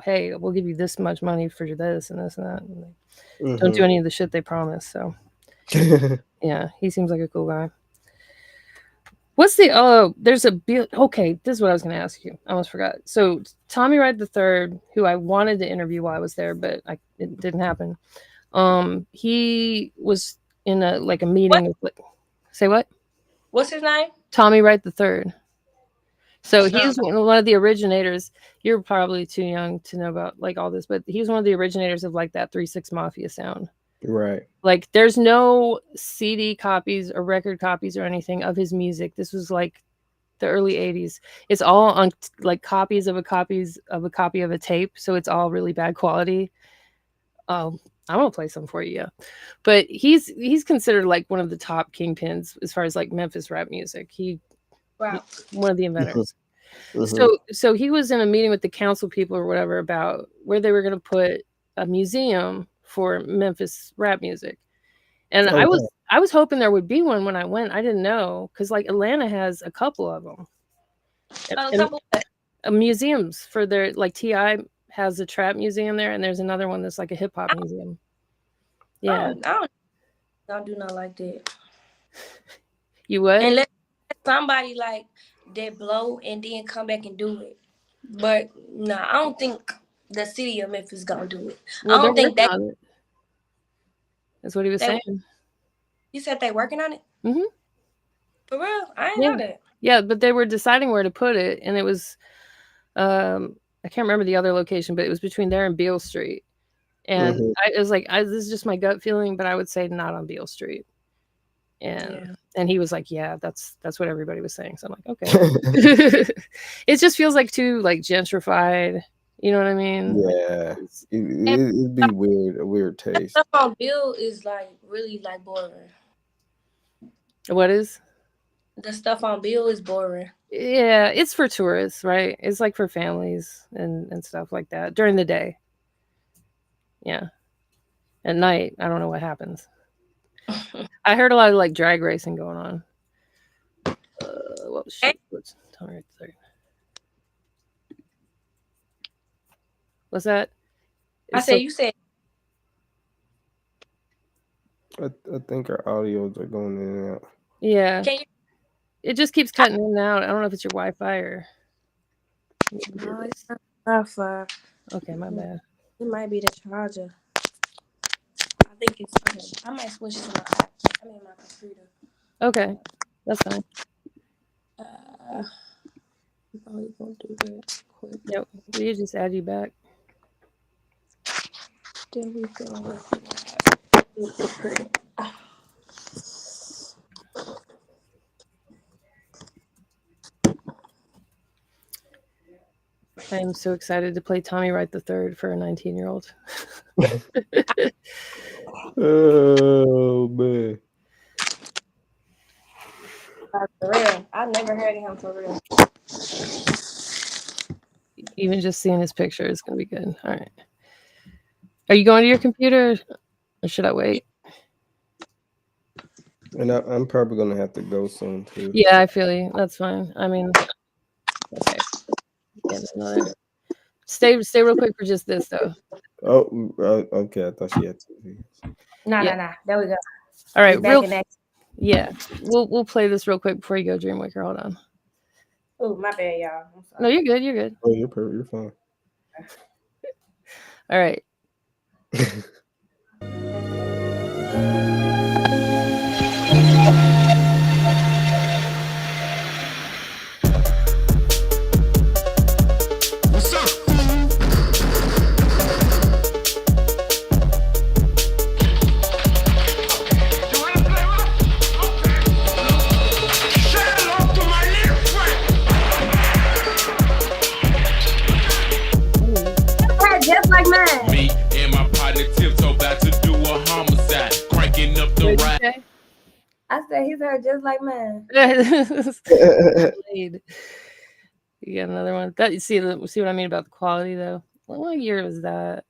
hey, we'll give you this much money for this and this and that. And don't do any of the shit they promise. So yeah, he seems like a cool guy. What's the there's a okay, this is what I was going to ask you. I almost forgot. So Tommy Wright III, who I wanted to interview while I was there, but it didn't happen. He was in a meeting with say what? What's his name? Tommy Wright III. So he's one of the originators. You're probably too young to know about all this, but he's one of the originators of that 3-6 Mafia sound. Right. There's no CD copies or record copies or anything of his music. This was the early 80s. It's all on copies of a copy of a tape, so it's all really bad quality. I'm gonna play some for you, yeah. But he's considered one of the top kingpins as far as Memphis rap music. One of the inventors. So he was in a meeting with the council people or whatever about where they were going to put a museum for Memphis rap music. And I was hoping there would be one when I went. I didn't know because Atlanta has a couple of them. Museums for their T.I. has a trap museum there, and there's another one that's a hip hop museum. Yeah, I don't do nothing like that. You would? And let somebody that blow and then come back and do it. But no, I don't think the city of Memphis gonna do it. Well, I don't think that. That's what he was saying. You said they working on it? Mm-hmm. For real? I didn't know that. Yeah, but they were deciding where to put it, and it was, I can't remember the other location, but it was between there and Beale Street. And I was this is just my gut feeling, but I would say not on Beale Street. And he was yeah, that's what everybody was saying. So I'm okay. It just feels too gentrified. You know what I mean? Yeah, it'd be weird, a weird taste. Stuff on Bill is really boring. What is? The stuff on Bill is boring. Yeah, it's for tourists, right? It's for families and stuff like that during the day. Yeah, at night, I don't know what happens. I heard a lot of drag racing going on. What's right there? What's that? You said. I think our audios are going in and out. Yeah. It just keeps cutting in and out. I don't know if it's your Wi-Fi or. No, it's not Wi-Fi. Okay, my bad. It might be the charger. I think it's okay. I might switch to my computer. Okay, that's fine. I'm probably gonna do that quick. Yep, we just add you back. There we go. I am so excited to play Tommy Wright III for a 19-year-old. Oh man. For real. I never heard of him for real. Even just seeing his picture is gonna be good. All right. Are you going to your computer or should I wait? And I'm probably gonna have to go soon too. Yeah, I feel you. That's fine. I mean, okay. Stay real quick for just this though. Oh, okay. I thought she had two. Nah. There we go. All right, yeah. We'll play this real quick before you go, Dreamwaker. Hold on. Oh, my bad, y'all. I'm sorry. No, you're good. You're good. Oh, you're perfect. You're fine. All right. What's up? Just like mine. Me and my partner tiptoe about to do a homicide, cranking up the ride. I said his hair just like mine. You got another one. That you see what I mean about the quality though. What year was that?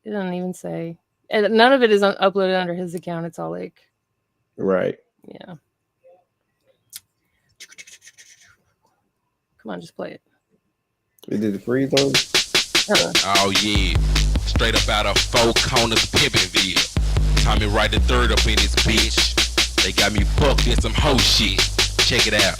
It doesn't even say. And none of it is uploaded under his account. It's all right. Yeah. Come on, just play it. It did the freeze on. Oh yeah, straight up out of Four Corners, Pimpin'ville. Tommy Wright III up in this bitch. They got me fucked in some hoe shit. check it out.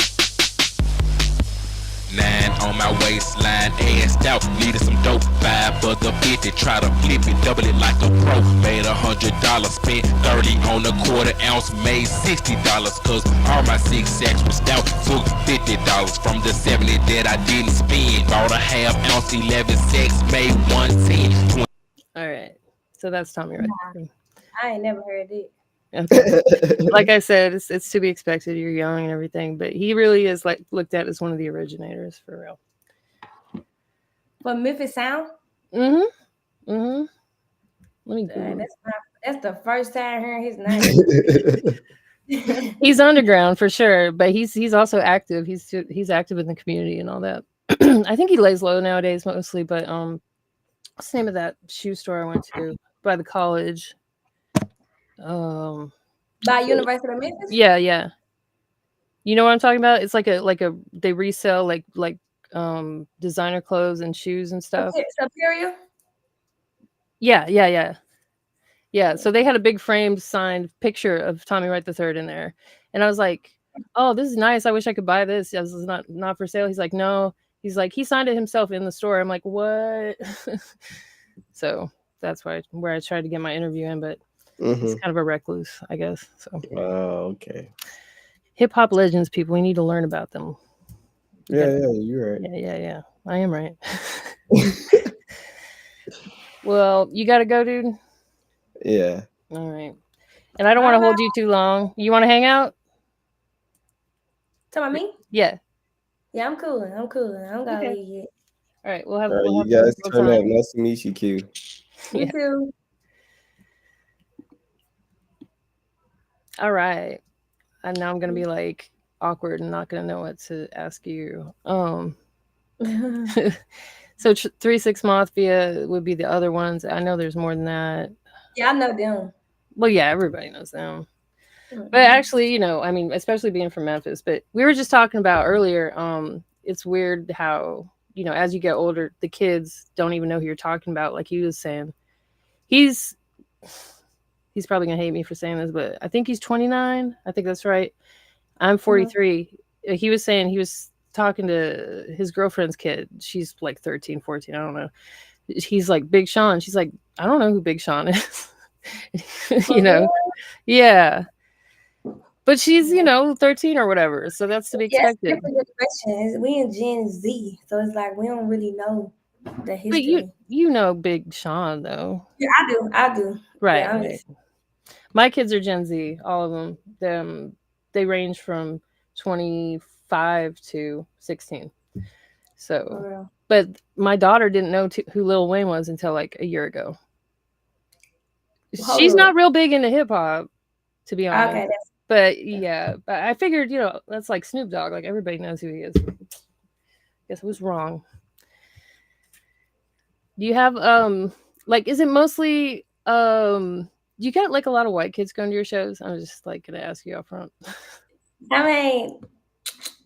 9 on my waistline, assed out, needed some dope. 5 for the 50, try to flip it, double it like a pro. Made $100, spent 30 on a quarter ounce, made $60. Cause all my 6 sacks was stout. Took $50 from the 70 that I didn't spend. Bought a half ounce, 11 sacks, made 110. All right, so that's Tommy right there. I ain't never heard it. Okay. Like I said, it's to be expected. You're young and everything, but he really is like looked at as one of the originators for real. But Memphis Sound? Let me that's the first time hearing his name. He's underground for sure, but he's also active. He's active in the community and all that. I think he lays low nowadays mostly, but what's the name of that shoe store I went to by the college? By University of Memphis? Yeah. You know what I'm talking about? It's like a they resell like designer clothes and shoes and stuff. Superior? Yeah. So they had a big framed signed picture of Tommy Wright III in there. And I was like, oh, this is nice. I wish I could buy this. This is not for sale. He's like, no. He's like, he signed it himself in the store. I'm like, what? So that's where I tried to get my interview in, but he's kind of a recluse, I guess. So okay. Hip hop legends, people, we need to learn about them. Yeah, you're right. Yeah. I am right. Well, you gotta go, dude. Yeah. All right. And I don't want to hold you too long. You want to hang out? Talking about me? Yeah. Yeah, I'm cool. I don't gotta leave yet. All right, we'll have. You guys turn up. Nice to meet you, Q. You too. All right. And now I'm gonna be like awkward and not gonna know what to ask you. So 3-6 Mafia would be the other ones. I know there's more than that. Yeah, I know them. Well, yeah, everybody knows them. But actually, I mean, especially being from Memphis. But we were just talking about earlier. It's weird how as you get older, the kids don't even know who you're talking about. Like he was saying, he's probably gonna hate me for saying this, but I think he's 29. I think that's right. I'm 43. He was saying he was talking to his girlfriend's kid. She's like 13, 14. I don't know. He's like, Big Sean. She's like, I don't know who Big Sean is. Yeah. But she's, 13 or whatever. So that's to be expected. We in Gen Z. So it's like we don't really know the history. But you know Big Sean, though. Yeah, I do. Right. Yeah, right. My kids are Gen Z, all of them. They range from 25 to 16. So, but my daughter didn't know who Lil Wayne was until like a year ago. She's not real big into hip hop, to be honest. Okay, but I figured, that's like Snoop Dogg. Like everybody knows who he is. Guess I was wrong. Do you have is it mostly you got like a lot of white kids going to your shows? I'm just like gonna ask you up front. I mean,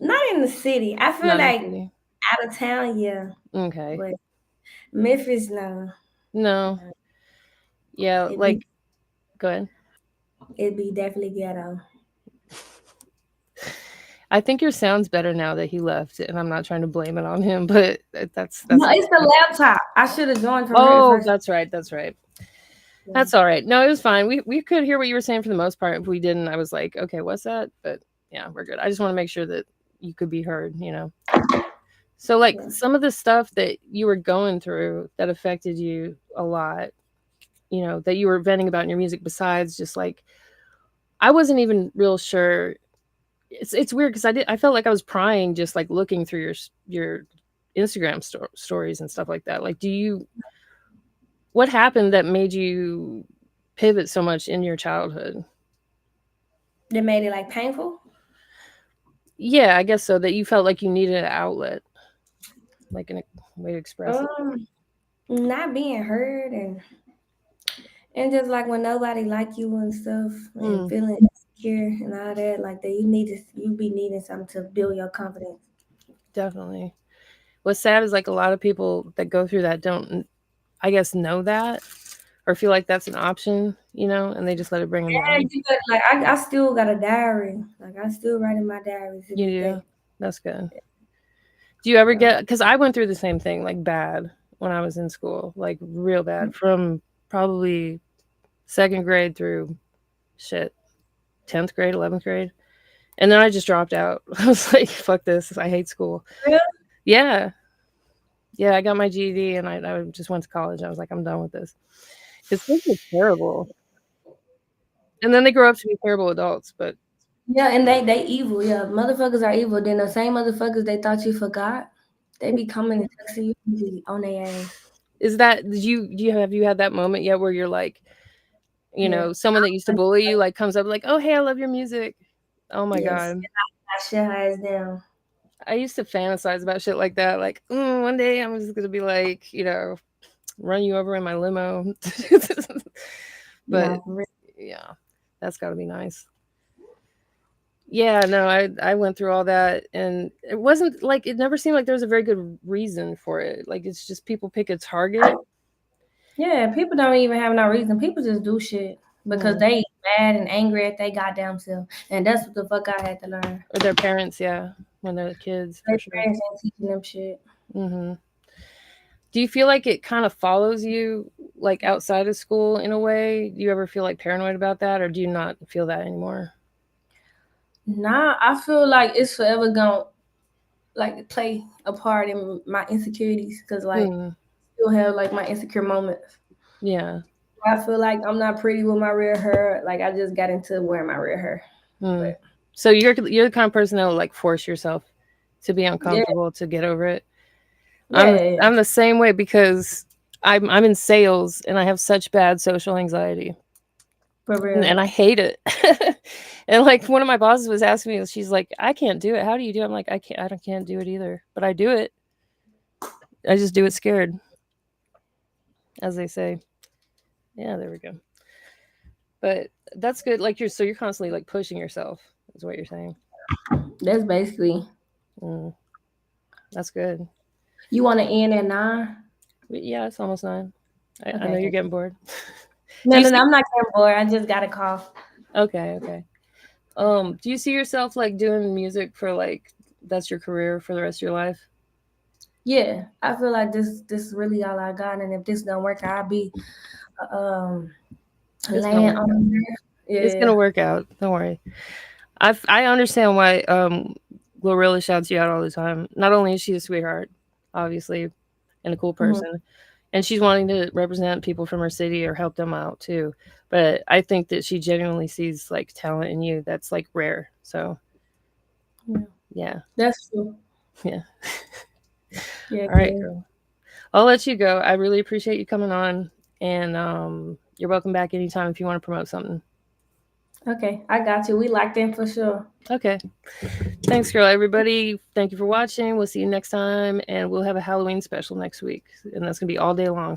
not in the city. I feel like out of town, yeah. Okay. But Memphis, no. No. Yeah, go ahead. It'd be definitely ghetto. I think your sound's better now that he left, and I'm not trying to blame it on him, but that's no, it's the laptop. I should have joined from that's right. Yeah. That's all right. No, it was fine. We could hear what you were saying for the most part. If we didn't, I was like, okay, what's that? But yeah, we're good. I just want to make sure that you could be heard, So some of the stuff that you were going through that affected you a lot, that you were venting about in your music, besides just like, I wasn't even real sure. It's weird because I felt like I was prying just like looking through your Instagram stories and stuff like that. Like, what happened that made you pivot so much in your childhood? That made it like painful? Yeah, I guess so. That you felt like you needed an outlet, like a way to express it. Not being heard and just like when nobody like you and stuff and feeling insecure and all that, like that you be needing something to build your confidence. Definitely. What's sad is like a lot of people that go through that don't, I guess, know that, or feel like that's an option, and they just let it bring them Yeah, down. like I still got a diary. Like I still write in my diaries to You this do? day. That's good. Do you ever get, because I went through the same thing, like bad when I was in school, like real bad, from probably second grade through 10th grade, 11th grade. And then I just dropped out. I was like, fuck this. I hate school. Really? Yeah. Yeah, I got my GED and I just went to college. I was like, I'm done with this. Because this is terrible. And then they grow up to be terrible adults, but Yeah, and they evil. Yeah, motherfuckers are evil. Then the same motherfuckers they thought you forgot, they be coming and texting you and be on their ass. is that, have you had that moment yet where you're like, Yeah. someone that used to bully you, like comes up like, oh, hey, I love your music. Oh my Yes. God. I shut her ass down. I used to fantasize about shit like that. Like, one day I'm just gonna be like, run you over in my limo. But Nah, for real. yeah, that's got to be nice. Yeah, no, I went through all that, and it wasn't like, it never seemed like there was a very good reason for it. Like it's just people pick a target. Yeah, people don't even have no reason. People just do shit because they mad and angry at they goddamn self, and that's what the fuck I had to learn. Or their parents, yeah, when they're kids. Their For sure. parents ain't teaching them shit. Mm-hmm. Do you feel like it kind of follows you, like outside of school in a way? Do you ever feel like paranoid about that, or do you not feel that anymore? Nah, I feel like it's forever gonna like play a part in my insecurities because like still have like my insecure moments. Yeah. I feel like I'm not pretty with my real hair. Like I just got into wearing my real hair. But, so you're the kind of person that will like force yourself to be uncomfortable to get over it. Yeah, I'm the same way because I'm in sales and I have such bad social anxiety. for real. And I hate it. And like one of my bosses was asking me, she's like, I can't do it. How do you do it? I'm like, I can't do it either. But I do it. I just do it scared. As they say. Yeah, there we go. But that's good. Like you're constantly like pushing yourself, is what you're saying. That's basically. That's good. You want to end at 9? Yeah, it's almost 9. I know you're getting bored. No, I'm not getting bored. I just got a call. Okay. Do you see yourself like doing music for like that's your career for the rest of your life? Yeah, I feel like this is really all I got, and if this don't work, I'll be laying on there. Yeah. It's gonna work out. Don't worry. I understand why Glorilla shouts you out all the time. Not only is she a sweetheart, obviously, and a cool person, and she's wanting to represent people from her city or help them out too. But I think that she genuinely sees like talent in you that's like rare. So yeah. That's true. Yeah. Yeah. All right, girl. I'll let you go. I really appreciate you coming on, and you're welcome back anytime if you want to promote something. Okay, I got you. We locked in for sure. Okay. Thanks, girl. Everybody, thank you for watching. We'll see you next time, and we'll have a Halloween special next week, and that's going to be all day long.